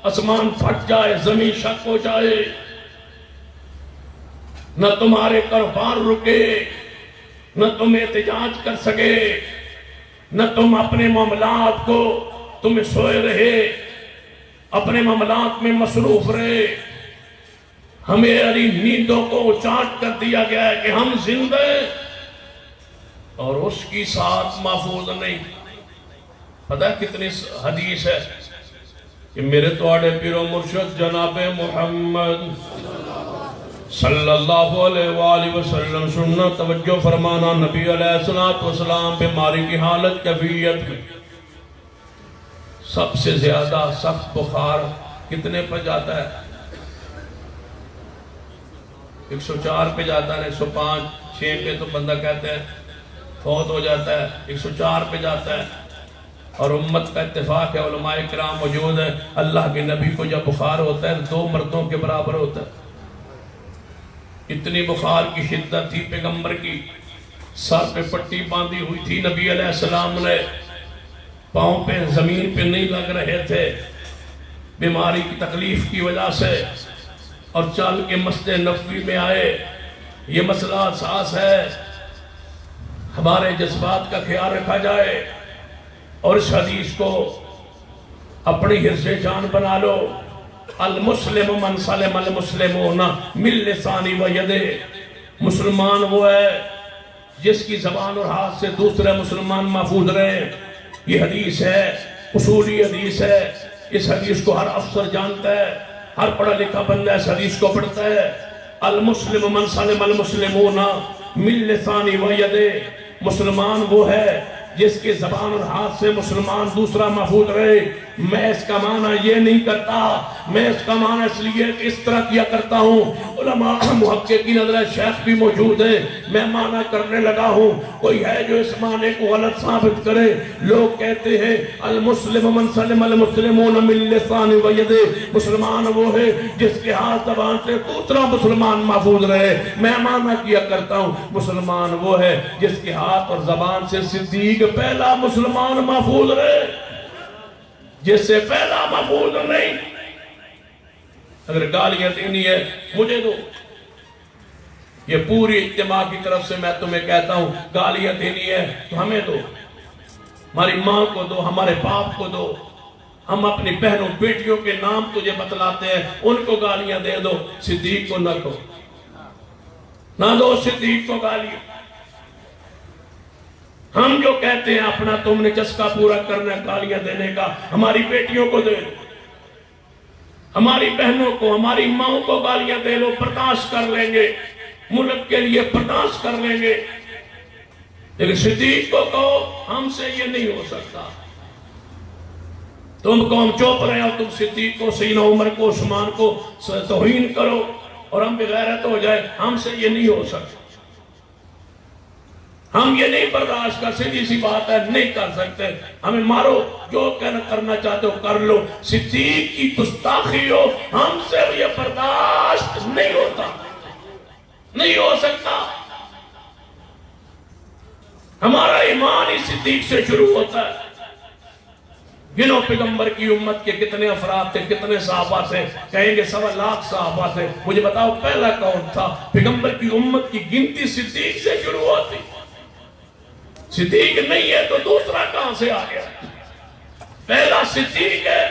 آسمان پھٹ جائے، زمین شک ہو جائے، نہ تمہارے کاروبار رکے، نہ تم احتجاج کر سکے، نہ تم اپنے معاملات کو تم سوئے رہے، اپنے معاملات میں مصروف رہے۔ ہماری نیندوں کو چاٹ کر دیا گیا ہے کہ ہم زندہ ہیں اور اس کی ساتھ محفوظ نہیں۔ پتہ ہے کتنی حدیث ہے کہ میرے توڑے پیر و مرشد جناب محمد صلی اللہ علیہ وآلہ وسلم سننا توجہ فرمانا نبی علیہ السلام بیماری کی حالت کیفیت میں سب سے زیادہ سخت بخار کتنے پر جاتا ہے 104 پہ جاتا ہے 105 6 پہ تو بندہ کہتے ہیں فوت ہو جاتا ہے 104 پہ جاتا ہے اور امت کا اتفاق ہے علماء کرام موجود ہیں اللہ کے نبی کو جب بخار ہوتا ہے 2 مردوں کے برابر ہوتا ہے اتنی بخار کی شدت تھی پیغمبر کی سر پہ پٹی باندھی ہوئی تھی نبی علیہ السلام نے پاؤں پہ زمین پہ نہیں لگ رہے تھے بیماری کی تکلیف کی وجہ سے اور چل کے مسجد نبوی میں آئے یہ مسئلہ اساس ہے ہمارے جذبات کا خیال رکھا جائے اور اس حدیث کو اپنی حرص جان بنا لو المسلم من سلم المسلمون من لسانی و یدہ مسلمان وہ ہے جس کی زبان اور ہاتھ سے دوسرے مسلمان محفوظ رہے یہ حدیث ہے اصولی حدیث ہے اس حدیث کو ہر افسر جانتا ہے ہر پڑھا لکھا بندہ اس حدیث کو پڑھتا ہے المسلم من سلم المسلمون من لسانی و یدہ مسلمان وہ ہے جس کے زبان اور ہاتھ سے مسلمان دوسرا محفوظ رہے میں اس کا معنی یہ نہیں کرتا میں اس کا معنی اس لیے کہ اس طرح کیا کرتا ہوں علماء محققین حضرت شیخ بھی موجود ہیں میں معنی کرنے لگا ہوں کوئی ہے جو اس معنی کو غلط ثابت کرے لوگ کہتے ہیں المسلم من سلم المسلمون من لسان و ید مسلمان وہ ہے جس کے ہاتھ زبان سے دوسرا مسلمان محفوظ رہے میں معنی کیا کرتا ہوں مسلمان وہ ہے جس کے ہاتھ اور زبان سے صدیق پہلا مسلمان محفوظ رہے جس سے پہلا محفوظ نہیں اگر گالیاں دینی ہے مجھے دو یہ پوری اجتماع کی طرف سے میں تمہیں کہتا ہوں گالیاں دینی ہے تو ہمیں دو ہماری ماں کو دو ہمارے باپ کو دو ہم اپنی بہنوں بیٹیوں کے نام تجھے بتلاتے ہیں ان کو گالیاں دے دو صدیق کو نہ دو نہ دو صدیق کو گالیاں ہم جو کہتے ہیں اپنا تم نے چسکا پورا کرنا گالیاں دینے کا ہماری بیٹیوں کو دے دو ہماری بہنوں کو ہماری ماں کو گالیاں دے لو برداشت کر لیں گے ملک کے لیے برداشت کر لیں گے لیکن صدیق کو کہو ہم سے یہ نہیں ہو سکتا تم کو ہم چوپ رہے ہو تم صدیق کو سیدنا عمر کو عثمان کو توہین کرو اور ہم بغیرت ہو جائے ہم سے یہ نہیں ہو سکتا ہم یہ نہیں برداشت کر سیدھی سی بات ہے نہیں کر سکتے ہمیں مارو جو کرنا چاہتے ہو کر لو صدیق کی گستاخی ہو ہم سے یہ برداشت نہیں ہوتا نہیں ہو سکتا ہمارا ایمان ہی صدیق سے شروع ہوتا ہے گنو پیغمبر کی امت کے کتنے افراد تھے کتنے صحابہ تھے کہیں گے 1.25 لاکھ صحابہ تھے مجھے بتاؤ پہلا کون تھا پیغمبر کی امت کی گنتی صدیق سے شروع ہوتی صدیق نہیں ہے تو دوسرا کہاں سے آ گیا پہلا صدیق ہے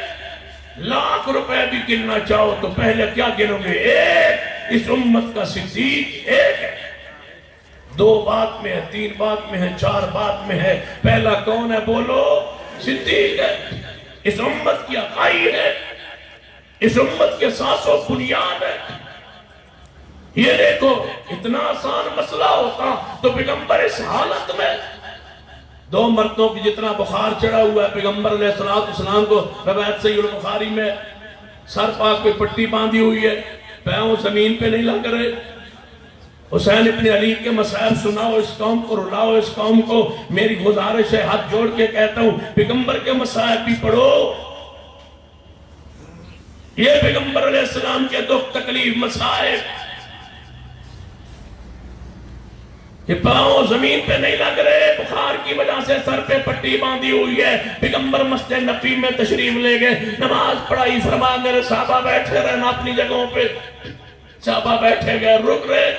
1,00,000 روپے بھی گننا چاہو تو پہلے کیا گنو گے ایک اس امت کا صدیق ایک ہے 2 بات میں ہے 3 بات میں ہے 4 بات میں ہے پہلا کون ہے بولو صدیق ہے اس امت کی عقائد ہے اس امت کے ساس و بنیاد ہے یہ دیکھو اتنا آسان مسئلہ ہوتا تو پیغمبر اس حالت میں 2 مردوں کی جتنا بخار چڑھا ہوا ہے پیغمبر علیہ السلام کو روایت صحیح البخاری میں سر پاک پہ پٹی باندھی ہوئی ہے پیروں زمین پہ نہیں لگ رہے حسین ابن علی کے مصائب سناؤ اس قوم کو رلاؤ اس قوم کو میری گزارش ہے ہاتھ جوڑ کے کہتا ہوں پیغمبر کے مصائب بھی پڑھو یہ پیغمبر علیہ السلام کے دکھ تکلیف مصائب کہ پاؤں زمین پہ نہیں لگ رہے بخار کی وجہ سے سر پہ پٹی باندھی ہوئی ہے پیغمبر مسجد نبوی میں تشریف لے گئے نماز پڑھائی فرما میرے صحابہ بیٹھے رہنا اپنی جگہوں پہ صحابہ بیٹھے گئے رک رہے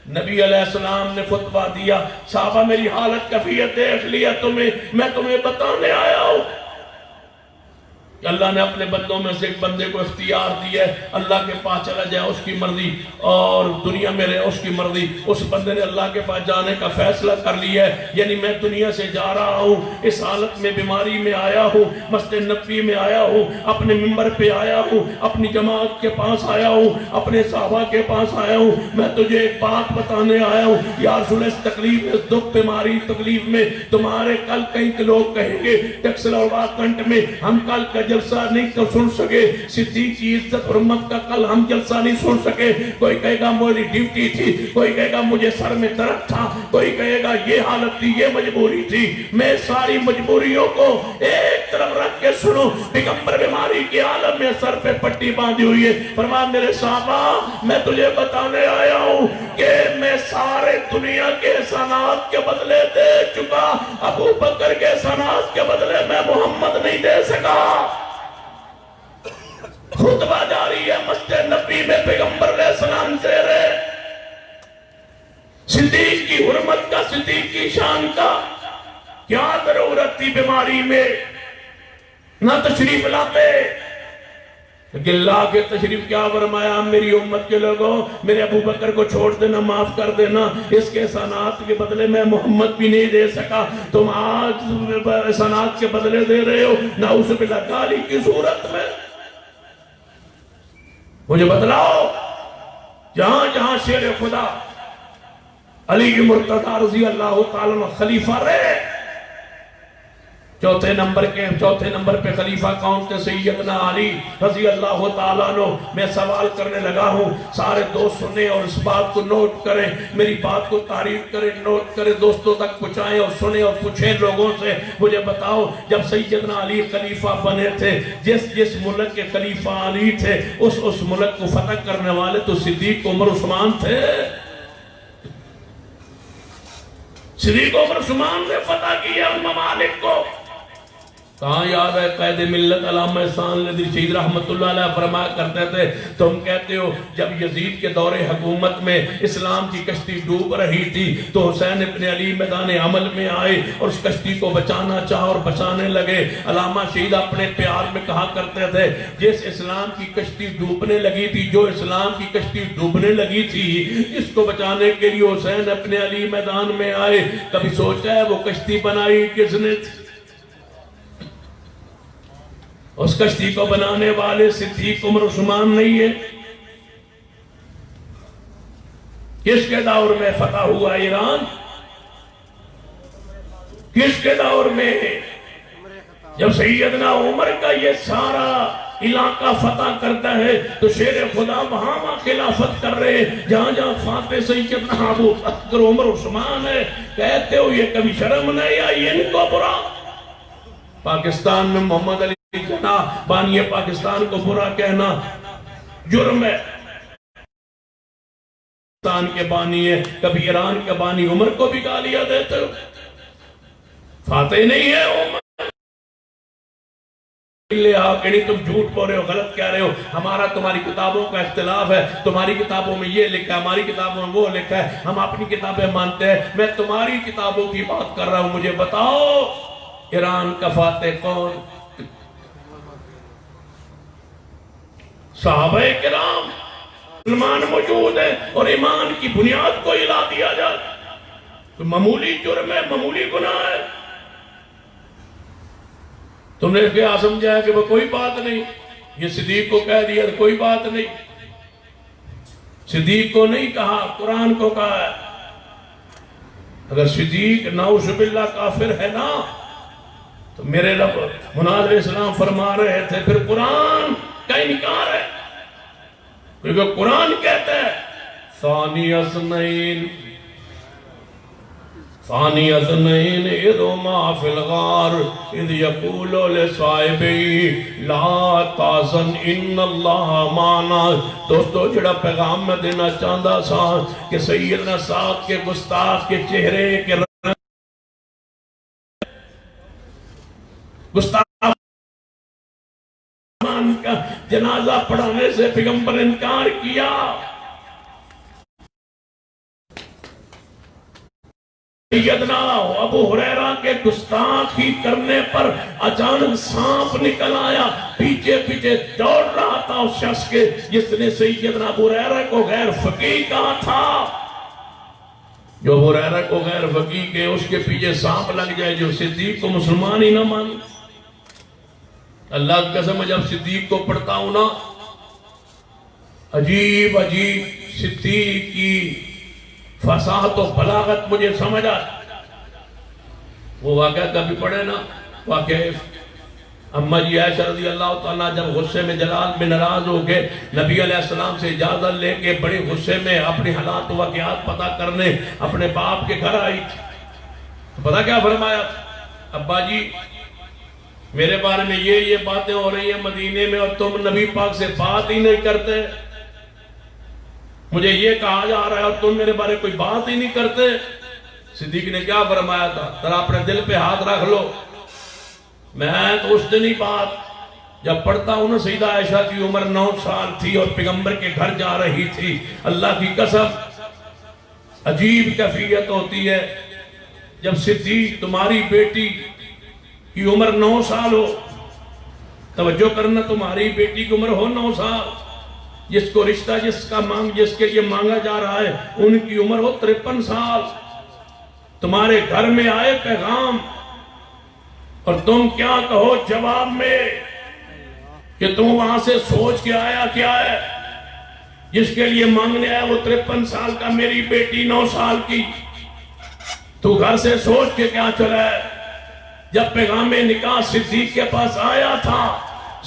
نبی علیہ السلام نے خطبہ دیا صحابہ میری حالت کیفیت دیکھ لیا میں تمہیں بتانے آیا ہوں کہ اللہ نے اپنے بندوں میں سے ایک بندے کو اختیار دیا ہے اللہ کے پاس چلا جائے اس کی مرضی اور دنیا میں رہے اس کی مرضی. اس بندے نے اللہ کے پاس جانے کا فیصلہ کر لیا ہے. یعنی میں دنیا سے جا رہا ہوں اس حالت میں بیماری میں آیا ہوں مسجد نبوی میں آیا ہوں اپنے ممبر پہ آیا ہوں اپنی جماعت کے پاس آیا ہوں اپنے صحابہ کے پاس آیا ہوں. میں تجھے ایک بات بتانے آیا ہوں یا رسول اس تکلیف اس دکھ بیماری تکلیف میں تمہارے کل کئی لوگ کہیں گے ٹیکسل اور واکنٹ میں ہم کل کا جلسہ نہیں سن سکے صدیق کی عزت اور حرمت کا کل ہم جلسہ نہیں سن سکے. کوئی کہے گا میری ڈیوٹی تھی کوئی کہے گا مجھے سر میں درد تھا کوئی کہے گا یہ حالت تھی یہ مجبوری تھی. میں ساری مجبوریوں کو ایک طرف رکھ کے سنو. پیغمبر بیماری کی عالم میں سر پہ پٹی باندھی ہوئی ہے. فرمایا میرے صحابہ میں تجھے بتانے آیا ہوں کہ میں سارے دنیا کے احسانات کے بدلے دے چکا ابو بکر کے احسانات کے بدلے میں محمد نہیں دے سکا. خطبہ جاری ہے مسجد نبی میں پیغمبر علیہ السلام دے رہے صدیق کی حرمت کا صدیق کی شان کا کیا ضرورت تھی بیماری میں نہ تشریف لاتے. لیکن لا کے تشریف کیا فرمایا میری امت کے لوگوں میرے ابو بکر کو چھوڑ دینا معاف کر دینا اس کے احسانات کے بدلے میں محمد بھی نہیں دے سکا. تم آج احسانات کے بدلے دے رہے ہو نعوذ باللہ گالی کی صورت میں. مجھے بتلاؤ جہاں جہاں شیر خدا علی مرتضی رضی اللہ تعالیٰ عنہ خلیفہ رہے چوتھے نمبر پہ خلیفہ کون تھے سیدنا علی رضی اللہ تعالیٰ عنہ. میں سوال کرنے لگا ہوں سارے دوست سنیں اور اس بات کو نوٹ کریں میری بات کو تعریف کریں نوٹ کریں دوستوں تک پہنچائیں اور سنیں اور پوچھیں لوگوں سے. مجھے بتاؤ جب سیدنا علی خلیفہ بنے تھے جس ملک کے خلیفہ علی تھے اس ملک کو فتح کرنے والے تو صدیق عمر عثمان تھے. صدیق عمر عثمان نے فتح کیا ان ممالک کو. کہاں یاد ہے قائد ملت علامہ احسان ندوی شہید رحمت اللہ علیہ فرمایا کرتے تھے تم کہتے ہو جب یزید کے دور حکومت میں اسلام کی کشتی ڈوب رہی تھی تو حسین ابن علی میدان عمل میں آئے اور اس کشتی کو بچانا چاہا اور بچانے لگے. علامہ شہید اپنے پیار میں کہا کرتے تھے جس اسلام کی کشتی ڈوبنے لگی تھی جو اسلام کی کشتی ڈوبنے لگی تھی اس کو بچانے کے لیے حسین ابن علی میدان میں آئے. کبھی سوچا ہے وہ کشتی بنائی کس نے تھی؟ اس کشتی کو بنانے والے صدیق عمر عثمان نہیں ہے. کس کے دور میں فتح ہوا ایران کس کے دور میں جب سیدنا عمر کا یہ سارا علاقہ فتح کرتا ہے تو شیر خدا وہاں خلافت کر رہے جہاں جہاں فاتح سیدنا ابو بکر عمر عثمان ہے. کہتے ہو یہ کبھی شرم نہیں آئی ان کو برا. پاکستان میں محمد علی کہنا بانی پاکستان کو برا کہنا جرم ہے. پاکستان کے بانی ہے کبھی ایران کے بانی عمر کو بھی گالیاں دیتے ہو. فاتح نہیں ہے عمر تم جھوٹ بول رہے ہو غلط کہہ رہے ہو. ہمارا تمہاری کتابوں کا اختلاف ہے تمہاری کتابوں میں یہ لکھا ہے ہماری کتابوں میں وہ لکھا ہے. ہم اپنی کتابیں مانتے ہیں میں تمہاری کتابوں کی بات کر رہا ہوں. مجھے بتاؤ ایران کا فاتح کون؟ صحابہ کرام مسلمان موجود ہیں اور ایمان کی بنیاد کو ہلا دیا جائے تو معمولی جرم ہے معمولی گناہ ہے. تم نے کیا سمجھا کہ وہ کوئی بات نہیں یہ صدیق کو کہہ دیا کوئی بات نہیں. صدیق کو نہیں کہا قرآن کو کہا ہے. اگر صدیق نعوذ باللہ کافر ہے نا تو میرے رب مناد علیہ السلام فرما رہے تھے پھر قرآن کا انکار ہے کیونکہ قرآن کہتا ہے ثانی اثنین اذ ما فی الغار اذ یقول لصاحبہ لا تحزن ان اللہ معنا. دوستو جڑا پیغام میں دینا چاہتا سا کہ سیدنا سعد کے گستاخ کے چہرے کے گستاخ کا جنازہ پڑھانے سے پیغمبر انکار کیا. سیدنا ابو ہریرہ کے گستاخی کرنے پر اچانک سانپ نکل آیا، پیچھے پیچھے دوڑ رہا تھا اس شخص کے جس نے سیدنا ابو ہریرہ کو غیر فقیہ کہا تھا۔ جو ابو ہریرہ کو غیر فقیہ کے اس کے پیچھے سانپ لگ جائے، جو صدیق کو مسلمان ہی نہ مانی۔ اللہ کی قسم جب صدیق کو پڑھتا ہوں نا، عجیب عجیب صدیق کی فصاحت و بلاغت مجھے سمجھ آتا۔ وہ واقعہ کبھی پڑھے نا، واقعہ اما جی عائشہ رضی اللہ تعالیٰ جب غصے میں جلال میں ناراض ہو کے نبی علیہ السلام سے اجازت لے کے بڑے غصے میں اپنی حالات و واقعات پتہ کرنے اپنے باپ کے گھر آئی تھی، پتہ کیا فرمایا؟ ابا جی میرے بارے میں یہ باتیں ہو رہی ہیں مدینے میں اور تم نبی پاک سے بات ہی نہیں کرتے، مجھے یہ کہا جا رہا ہے اور تم میرے بارے کوئی بات ہی نہیں کرتے۔ صدیق نے کیا فرمایا تھا؟ ذرا اپنے دل پہ ہاتھ رکھ لو، میں تو اس دن ہی بات جب پڑھتا ہوں نا، سیدہ عائشہ کی عمر 9 سال تھی اور پیغمبر کے گھر جا رہی تھی، اللہ کی قسم عجیب کیفیت ہوتی ہے جب صدیق تمہاری بیٹی کی عمر 9 سال ہو، توجہ کرنا، تمہاری بیٹی کی عمر ہو 9 سال، جس کو رشتہ جس کے لیے مانگا جا رہا ہے ان کی عمر ہو 53 سال، تمہارے گھر میں آئے پیغام اور تم کیا کہو جواب میں کہ تم وہاں سے سوچ کے آیا کیا ہے؟ جس کے لیے مانگنے آیا وہ 53 سال کا، میری بیٹی 9 سال کی، تو گھر سے سوچ کے کیا چلا ہے؟ جب پیغام نکاح صدیق کے پاس آیا تھا،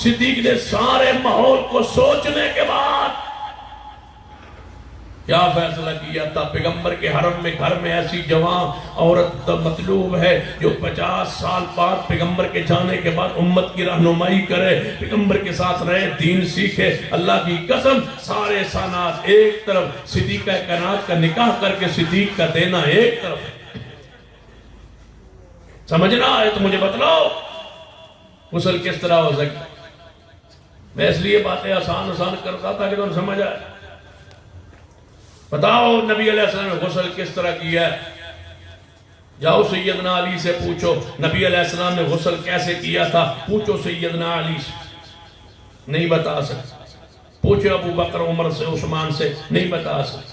صدیق نے سارے ماحول کو سوچنے کے بعد کیا فیصلہ کیا تھا؟ پیغمبر کے حرم میں گھر میں ایسی جوان عورت مطلوب ہے جو 50 سال بعد پیغمبر کے جانے کے بعد امت کی رہنمائی کرے، پیغمبر کے ساتھ رہے، دین سیکھے۔ اللہ کی قسم سارے احسانات ایک طرف، صدیقہ کائنات کا نکاح کر کے صدیق کا دینا ایک طرف۔ سمجھنا ہے تو مجھے بتلاؤ غسل کس طرح ہو سکتا؟ میں اس لیے باتیں آسان کرتا تھا کہ تم سمجھ آئے۔ بتاؤ نبی علیہ السلام نے غسل کس طرح کیا ہے؟ جاؤ سیدنا علی سے پوچھو نبی علیہ السلام نے غسل کیسے کیا تھا، پوچھو سیدنا علی سے، نہیں بتا سکتا۔ پوچھو ابو بکر عمر سے، عثمان سے، نہیں بتا سکتا۔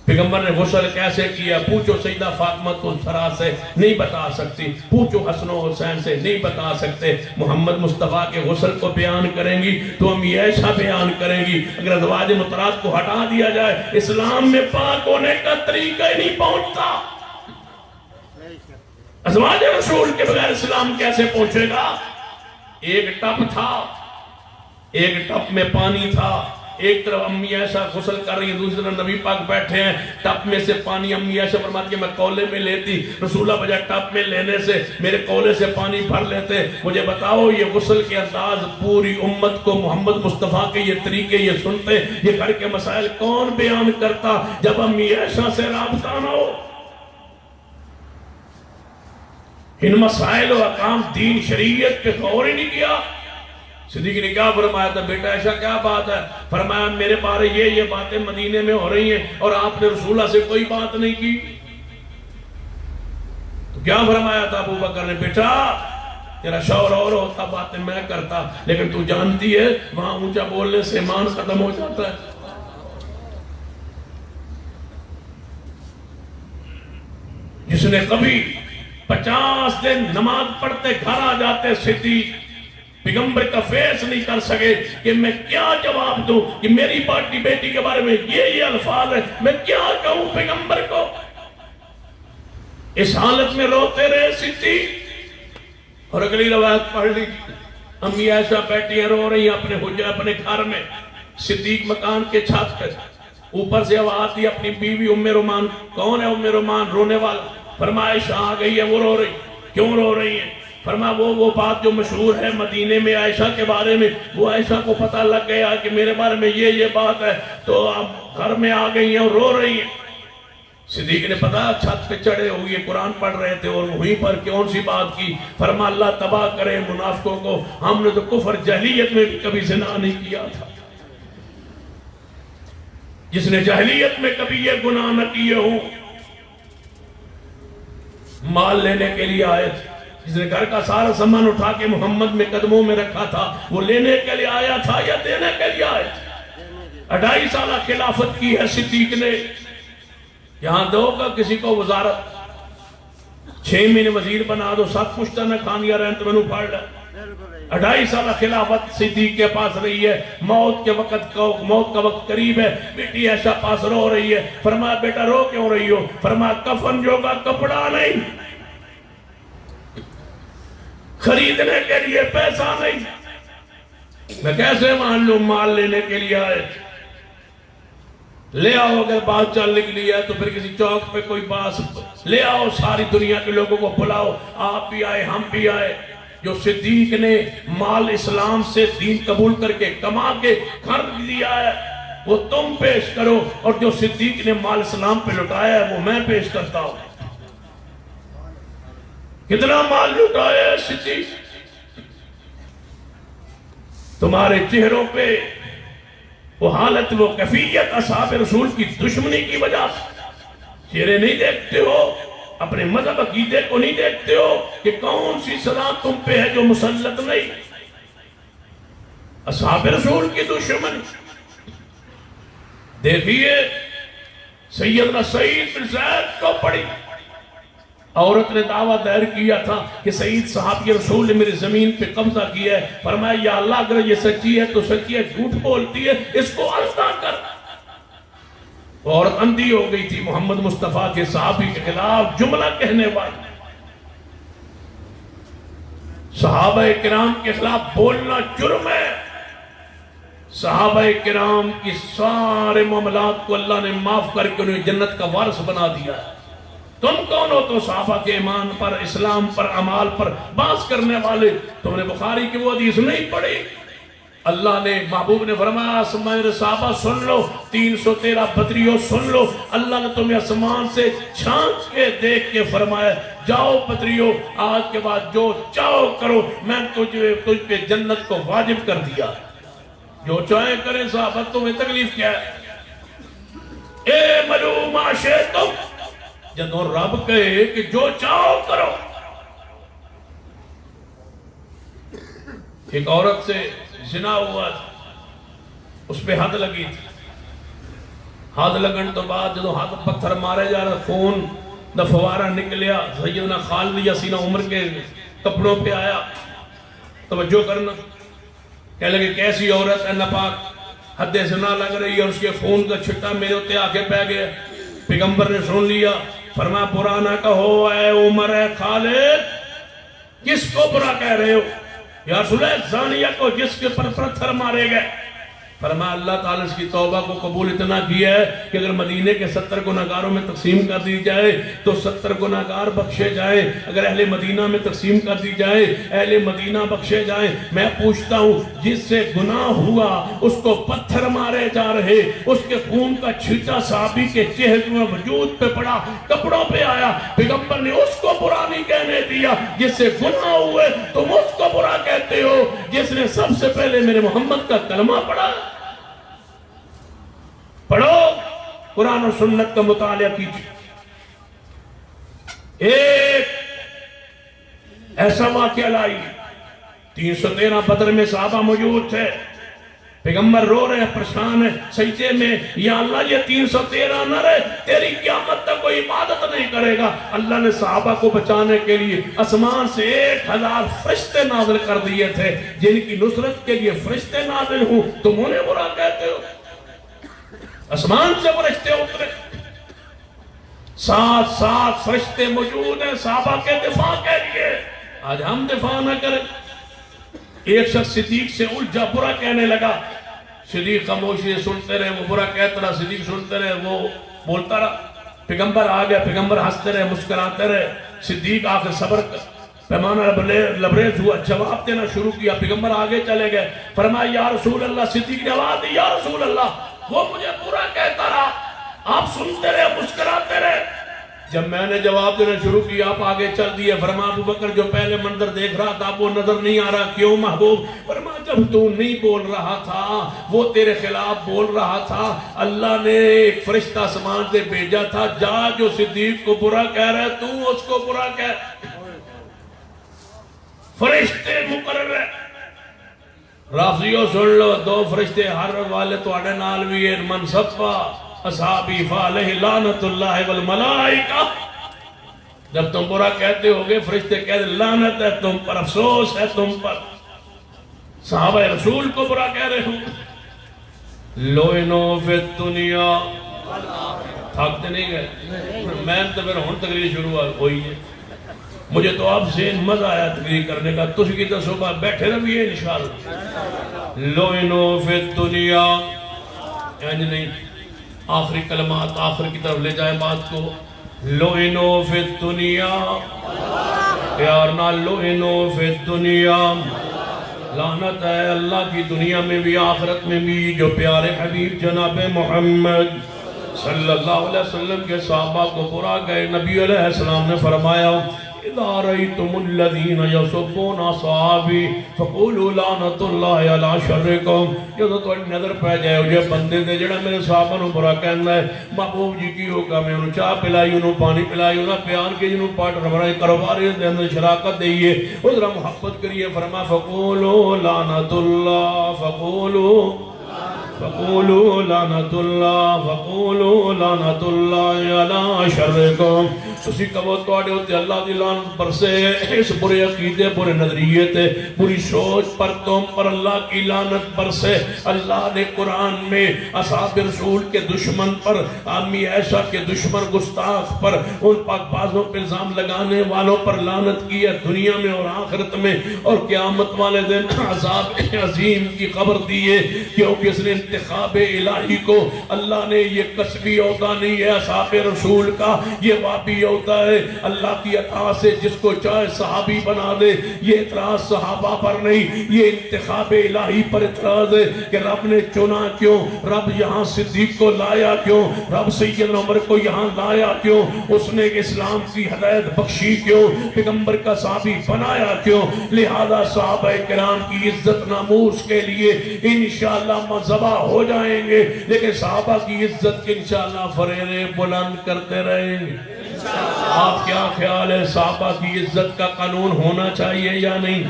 پیغمبر نے غسل کیسے کیا، پوچھو سیدہ فاطمہ الزہرا سے، نہیں بتا سکتی۔ پوچھو حسن و حسین سے، نہیں بتا سکتے۔ محمد مصطفیٰ کے غسل کو بیان کریں گی تو ہم یہ ایسا بیان کریں گی، اگر ازواج مطہرات کو ہٹا دیا جائے اسلام میں پاک ہونے کا طریقہ ہی نہیں پہنچتا۔ ازواج رسول کے بغیر اسلام کیسے پہنچے گا؟ ایک ٹپ تھا، ایک ٹپ میں پانی تھا، ایک طرف امی عائشہ غسل کر رہی ہے، دوسری طرف نبی پاک بیٹھے ہیں، ٹپ میں سے پانی امی عائشہ فرماتی ہے میں کولے میں لیتی، رسول اللہ بجائے ٹپ میں لینے سے میرے کولے سے پانی بھر لیتے۔ مجھے بتاؤ یہ غسل کے انداز پوری امت کو محمد مصطفیٰ کے یہ طریقے یہ سنتے، یہ گھر کے مسائل کون بیان کرتا جب امی عائشہ سے رابطہ نہ ہو؟ ان مسائل و احکام دین شریعت پہ غور ہی نہیں کیا۔ صدیق نے کیا فرمایا تھا؟ بیٹا ایسا کیا بات ہے؟ فرمایا میرے بارے یہ باتیں مدینے میں ہو رہی ہیں اور آپ نے رسول اللہ سے کوئی بات نہیں کی۔ تو کیا فرمایا تھا ابو بکر نے؟ بیٹا تیرا شوہر اور ہوتا باتیں میں کرتا، لیکن تو جانتی ہے وہاں اونچا بولنے سے ایمان ختم ہو جاتا ہے۔ جس نے کبھی 50 دن نماز پڑھتے گھر آ جاتے صدیق پیغمبر کا فیس نہیں کر سکے کہ میں کیا جواب دوں کہ میری بیٹی کے بارے میں یہ الفاظ ہے، میں کیا کہوں پیغمبر کو؟ اس حالت میں روتے رہے صدیق۔ اور اگلی روایت پڑھ لی، امی عائشہ بیٹھی ہیں رو رہی ہیں اپنے حجرے اپنے گھر میں، صدیق مکان کے چھت پہ، اوپر سے آواز آتی اپنی بیوی ام رومان، کون ہے ام رومان؟ رونے والا۔ فرمایا عائشہ آ گئی ہے، وہ رو رہی، کیوں رو رہی ہیں؟ فرمایا وہ بات جو مشہور ہے مدینے میں عائشہ کے بارے میں، وہ عائشہ کو پتہ لگ گیا کہ میرے بارے میں یہ بات ہے، تو اب گھر میں آ گئی ہیں اور رو رہی ہیں۔ صدیق نے پتا چھت پہ چڑھے ہوئے قرآن پڑھ رہے تھے اور وہیں پر کون سی بات کی؟ فرمایا اللہ تباہ کرے منافقوں کو، ہم نے تو کفر جاہلیت میں بھی کبھی زنا نہیں کیا تھا۔ جس نے جاہلیت میں کبھی یہ گناہ نہ کیے ہوں مال لینے کے لیے آئے تھے. جس نے گھر کا سارا سامان اٹھا کے محمد میں قدموں میں رکھا تھا وہ لینے کے لیے آیا تھا یا دینے کے لیے آئے تھے؟ 2.5 سالہ خلافت کی ہے صدیق نے. یہاں دو کا کسی کو وزارت 6 مہینے وزیر بنا دو 7 پشتہ کھانیا رہن تو میں نے پڑھ لیا. 2.5 سالہ خلافت صدیق کے پاس رہی ہے. موت کا وقت قریب ہے. بیٹی عائشہ پاس رو رہی ہے. فرمایا بیٹا رو کیوں رہی ہو؟ فرمایا کفن جو کا کپڑا نہیں, خریدنے کے لیے پیسہ نہیں, میں کیسے مان لوں مال لینے کے لیے آئے. لے آؤ اگر بات چل نکلی ہے تو پھر کسی چوک پہ کوئی بات لے آؤ, ساری دنیا کے لوگوں کو بلاؤ, آپ بھی آئے ہم بھی آئے. جو صدیق نے مال اسلام سے دین قبول کر کے کما کے خرچ لیا ہے وہ تم پیش کرو, اور جو صدیق نے مال اسلام پہ لٹایا ہے وہ میں پیش کرتا ہوں. کتنا مال لٹایا ہے صدیق؟ تمہارے چہروں پہ وہ حالت وہ کیفیت اصحاب رسول کی دشمنی کی وجہ سے چہرے نہیں دیکھتے ہو, اپنے مذہب عقیدے کو نہیں دیکھتے ہو کہ کون سی سزا تم پہ ہے جو مسلط نہیں. اصحاب رسول کی دشمنی دیکھیے. سیدنا سعید بن زید کو پڑی, عورت نے دعویٰ دائر کیا تھا کہ سعید صحابی رسول نے میری زمین پہ قبضہ کیا ہے. فرمایا یا اللہ اگر یہ سچی ہے تو سچی ہے, جھوٹ بولتی ہے, اس کو اندھا کر. وہ عورت اندھی ہو گئی تھی, محمد مصطفیٰ کے صحابی کے خلاف جملہ کہنے والی. صحابہ کرام کے خلاف بولنا جرم ہے. صحابہ کرام کی سارے معاملات کو اللہ نے معاف کر کے انہیں جنت کا وارث بنا دیا ہے. تم کون ہو تو صحابہ کے ایمان پر, اسلام پر, اعمال پر باس کرنے والے؟ تم نے بخاری کی وہ حدیث نہیں پڑھی؟ اللہ نے محبوب نے فرمایا میرے صحابہ سن لو, 313 بدریوں سن لو, اللہ نے تمہیں آسمان سے چھانک کے دیکھ کے فرمایا جاؤ بدریوں آج کے بعد جو چاہو کرو, میں تجھ پہ جنت کو واجب کر دیا, جو چاہیں کریں. صحابہ تمہیں تکلیف کیا ہے؟ اے ملو ما شئتم, جدو رب کہے کہ جو چاہو کرو. ایک عورت سے زنا ہوا تھا, اس پہ حد لگی تھی. حد لگن تو بعد جدو حد پتھر مارے جا رہا, خون دا فوارہ نکلیا, سیدنا خالد یاسین عمر کے کپڑوں پہ آیا. توجہ کرنا, کہہ لگے کیسی عورت ہے ناپاک, حد زنا لگ رہی ہے, اور اس کے خون کا چھٹا میرے ہوتے آگے پہ گیا. پیغمبر نے سن لیا, فرمایا برا نہ کہو اے عمر اے خالد. کس کو برا کہہ رہے ہو؟ یا رسول اللہ زانیہ کو جس کے پر پتھر مارے گئے. فرمایا اللہ تعالیٰ اس کی توبہ کو قبول اتنا کیا ہے کہ اگر مدینے کے 70 گناہگاروں میں تقسیم کر دی جائے تو 70 گناہگار بخشے جائیں. اگر اہل مدینہ میں تقسیم کر دی جائے اہل مدینہ بخشے جائیں. میں پوچھتا ہوں جس سے گناہ ہوا اس کو پتھر مارے جا رہے, اس کے خون کا چھیٹا صحابی کے چہرے میں وجود پہ پڑا, کپڑوں پہ آیا, پیغمبر نے اس کو برا نہیں کہنے دیا. جس سے گناہ ہوئے تم اس کو برا کہتے ہو جس نے سب سے پہلے میرے محمد کا کلمہ پڑھا. پڑھو, قرآن و سنت کا مطالعہ کیجئے. ایک ایسا واقعہ لائی, 313 بدر میں صحابہ موجود تھے, پیغمبر رو رہے ہیں, پریشان ہیں, سجدے میں, یا اللہ یہ 313 نہ رہے, تیری قیامت تک کوئی عبادت نہیں کرے گا. اللہ نے صحابہ کو بچانے کے لیے آسمان سے 1000 فرشتے نازل کر دیے تھے, جن کی نصرت کے لیے فرشتے نازل ہوں, تم انہیں برا کہتے ہو؟ آسمان سے فرشتے اترے, 7 فرشتے موجود ہیں صحابہ کے دفاع کے لیے. آج ہم دفاع نہ کریں. ایک شخص صدیق سے الجھا, برا کہنے لگا. صدیق خاموشی سنتے رہے, وہ برا کہتا رہا, صدیق سنتے رہے, وہ بولتا رہا. پیغمبر آ گیا, پیغمبر ہنستے رہے, مسکراتے رہے. صدیق آ کے صبر پیمانہ لبریز ہوا, جواب دینا شروع کیا. پیغمبر آگے چلے گئے, فرمایا یا رسول اللہ. صدیق نے آواز دی یا رسول اللہ. وہ مجھے برا کہتا رہا, آپ سنتے رہے, مسکراتے رہے. جب میں نے جواب دینا شروع کیا آپ آگے چل دیے. فرما ابو بکر جو پہلے منظر دیکھ رہا تھا وہ نظر نہیں آ رہا. کیوں محبوب؟ فرما جب تو نہیں بول رہا تھا وہ تیرے خلاف بول رہا تھا. اللہ نے ایک فرشتہ آسمان سے بھیجا تھا, جا جو صدیق کو برا کہہ رہا ہے تو اس کو برا کہہ. فرشتے مقرر ہے. رافضیو سن لو, 2 فرشتے ہر والے تو اڑے نال بھی ہے. من صفا اصحابی فعلیہ لعنت اللہ والملائکہ. جب تم برا کہتے ہوگے فرشتے کہتے لعنت ہے تم پر, افسوس ہے تم پر, صحابہ رسول کو برا کہہ رہے ہوں. لوئنو فی الدنیا. تھکتے نہیں گئے؟ میں تو پھر ہون تقریر شروع ہوئی ہے. مجھے تو آپ سے مزہ آیا تقریر کرنے کا. تجھ کی تو صبح بیٹھے رہیے انشاءاللہ. لوئنو فی الدنیا یعنی نہیں, آخری کلمات آخر کی طرف لے جائیں بات کو. لوئنو فی الدنیا, پیار نہ لوئنو فی الدنیا. لعنت ہے اللہ کی دنیا میں بھی آخرت میں بھی جو پیارے حبیب جناب محمد صلی اللہ علیہ وسلم کے صحابہ کو برا گئے. نبی علیہ السلام نے فرمایا اذا رأيتم الذين يسبون اصحابي فقولوا لعنت اللہ علی شرکم. جدو تو نظر پہ جائے ہو جائے بندے دے جڑا میرے صحابہ نو برا کہنا ہے, محبوب جی کی ہوگا میں انہوں چاہ پلائی, انہوں پانی پلائی, انہوں پیان کے جنہوں پاٹ ربرائی کروباری دے اندر شراکت دئیے, ادھر محبت کریے. فرما فقولوا لعنت اللہ, فقولوا لعنت اللہ, فقولوا لعنت اللہ علی شرکم. تسی کہو توڑے ہوتے اللہ دی لعنت پر سے, اس برے عقیدے, برے نظریے تے, بری سوچ پر, تم پر اللہ کی لعنت پر سے. اللہ نے قرآن میں اصحاب رسول کے دشمن پر, عامی عیشہ کے دشمن گستاخ پر, ان پاک بازوں پہ الزام لگانے والوں پر لعنت کی ہے دنیا میں اور آخرت میں. اور قیامت والے دن عذاب عظیم کی خبر دیئے, کیونکہ اس نے انتخاب الہی کو, اللہ نے یہ قصبی عہدہ نہیں ہے اصحاب رسول کا, یہ وابی عہدہ ہے. اللہ کی عطا سے جس کو چاہے صحابی بنا دے. یہ اعتراض صحابہ پر نہیں, یہ انتخاب الہی پر اعتراض ہے کہ رب نے چنا کیوں, رب یہاں صدیق کو لایا کیوں, رب سیدنا عمر کو یہاں لایا کیوں, اس نے اسلام کی ہدایت بخشی کیوں, پیغمبر کا صحابی بنایا کیوں. لہذا صحابہ کرام کی عزت ناموس کے لیے انشاءاللہ مذبح ہو جائیں گے, لیکن صحابہ کی عزت کے انشاءاللہ فریرے بلند کرتے رہیں گے. آپ کیا خیال ہے, صحابہ کی عزت کا قانون ہونا چاہیے یا نہیں؟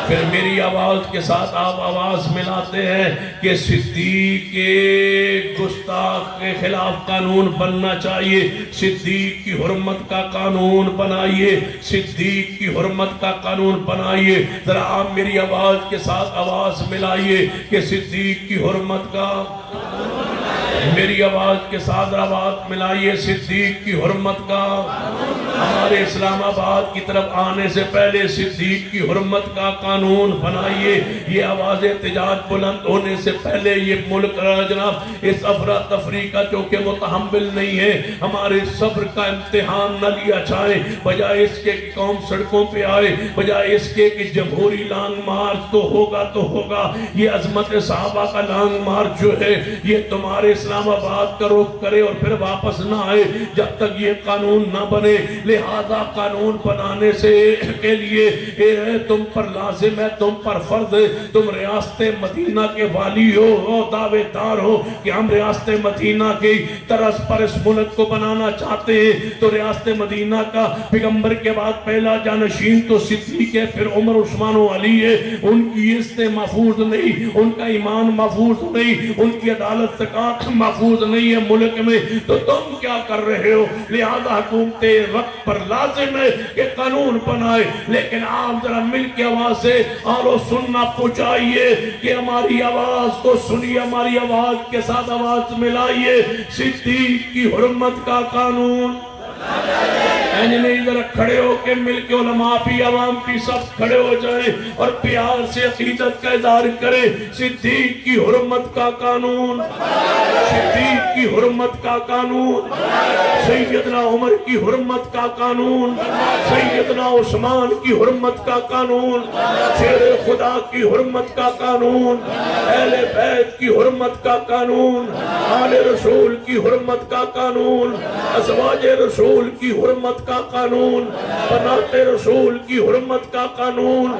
پھر میری آواز کے ساتھ آپ آواز ملاتے ہیں کہ صدیق کے گستاخ کے خلاف قانون بننا چاہیے. صدیق کی حرمت کا قانون بنائیے, صدیق کی حرمت کا قانون بنائیے. ذرا آپ میری آواز کے ساتھ آواز ملائیے کہ صدیق کی حرمت کا, میری آواز کے ساتھ آواز ملائیے, صدیق کی حرمت کا. ہمارے اسلام آباد کی طرف آنے سے پہلے صدیق کی حرمت کا قانون بنائیے. یہ آواز احتجاج بلند ہونے سے پہلے یہ ملک جناب اس افراتفری کا چونکہ متحمل نہیں ہے, ہمارے صبر کا امتحان نہ لیا جائے, بجائے اس کے قوم سڑکوں پہ آئے, بجائے اس کے کہ جمہوری لانگ مارچ تو ہوگا تو ہوگا. یہ عظمت صحابہ کا لانگ مارچ جو ہے یہ تمہارے اسلام آباد کا رخ کرے اور پھر واپس نہ آئے جب تک یہ قانون نہ بنے. لہذا قانون بنانے سے کے لیے تم پر لازم ہے, تم پر فرض ہے, تم ریاست مدینہ کے والی ہو, دعوے دار ہو کہ ہم ریاست مدینہ کی طرز پر اس ملک کو بنانا چاہتے ہیں. تو ریاست مدینہ کا پیغمبر کے بعد پہلا جانشین تو صدیق ہے, پھر عمر, عثمان و علی ہے. ان کی عزت محفوظ نہیں, ان کا ایمان محفوظ نہیں, ان کی عدالت زکات محفوظ نہیں ہے ملک میں. تو تم کیا کر رہے ہو؟ لہذا حکومت وقت پر لازم ہے کہ قانون بنائے, لیکن آپ ذرا مل کے آواز سے آلو سننا پہنچائیے کہ ہماری آواز کو سنیے, ہماری آواز کے ساتھ آواز ملائیے. صدیق کی حرمت کا قانون. نہیں ذرا کھڑے ہو کے مل کے علماء بھی, عوام بھی سب کھڑے ہو جائیں اور پیار سے عقیدت کا اظہار کریں. صدیق کی حرمت کا قانون, صدیق کی حرمت کا قانون, سیدنا عمر کی حرمت کا قانون, سیدنا عثمان کی حرمت کا قانون, شیر خدا کی حرمت کا قانون, اہل بیت کی حرمت کا قانون, آل رسول کی حرمت کا قانون, ازواج رسول کی حرمت کا قانون، بنات رسول کی حرمت کا قانون،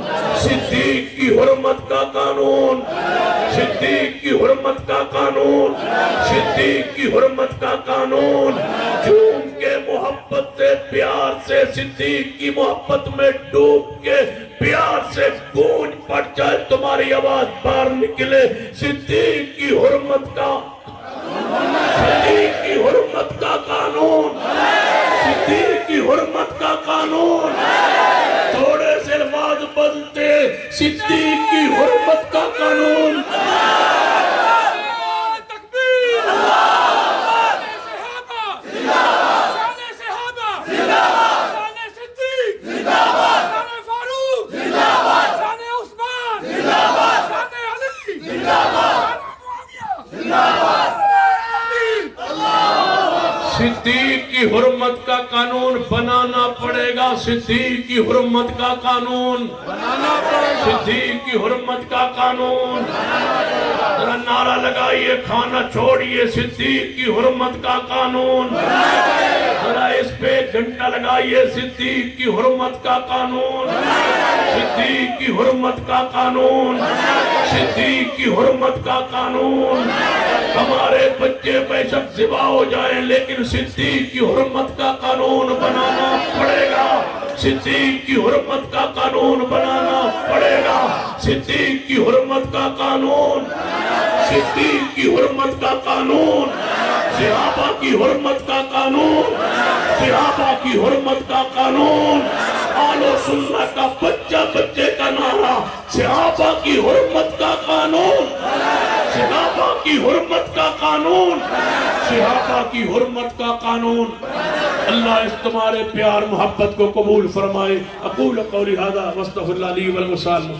صدیق کی حرمت کا قانون، صدیق کی حرمت کا قانون، صدیق کی حرمت کا قانون، جھوم کے محبت سے پیار سے صدیق کی محبت میں ڈوب کے پیار سے گونج پڑ جائے تمہاری آواز باہر نکلے، صدیق کی حرمت کا، صدیق کی حرمت کا قانون، صدیق کی حرمت کا قانون، تھوڑے سے الفاظ بدلتے، صدیق کی حرمت کا قانون، صدیق کی حرمت کا قانون بنانا پڑے گا، صدیق کی حرمت کا قانون بنانا پڑے گا، صدیق کی حرمت کا قانون، ذرا نعرہ لگائیے، کھانا چھوڑیے، صدیق کی حرمت کا قانون، ذرا اس پہ گھنٹہ لگائیے، صدیق کی حرمت کا قانون، صدیق کی حرمت کا قانون، صدیق کی حرمت کا قانون، ہمارے بچے بے شک ذبح ہو جائیں لیکن صدیق کی حرمت کا قانون بنانا پڑے گا، صدیق کی حرمت کا قانون بنانا پڑے گا، صدیق کی حرمت کا قانون، صدیق کی حرمت کا قانون، صحابہ کی حرمت کا قانون، صحابہ کی حرمت کا قانون، آل و سنت کا بچہ بچے کا نعرہ، صحابہ کی حرمت کا قانون، صحابہ کی حرمت کا قانون، صحابہ کی حرمت کا قانون۔ اللہ اس تمہارے پیار محبت کو قبول فرمائے۔ اقول قولی ھذا واستغفر اللہ لی ولکم۔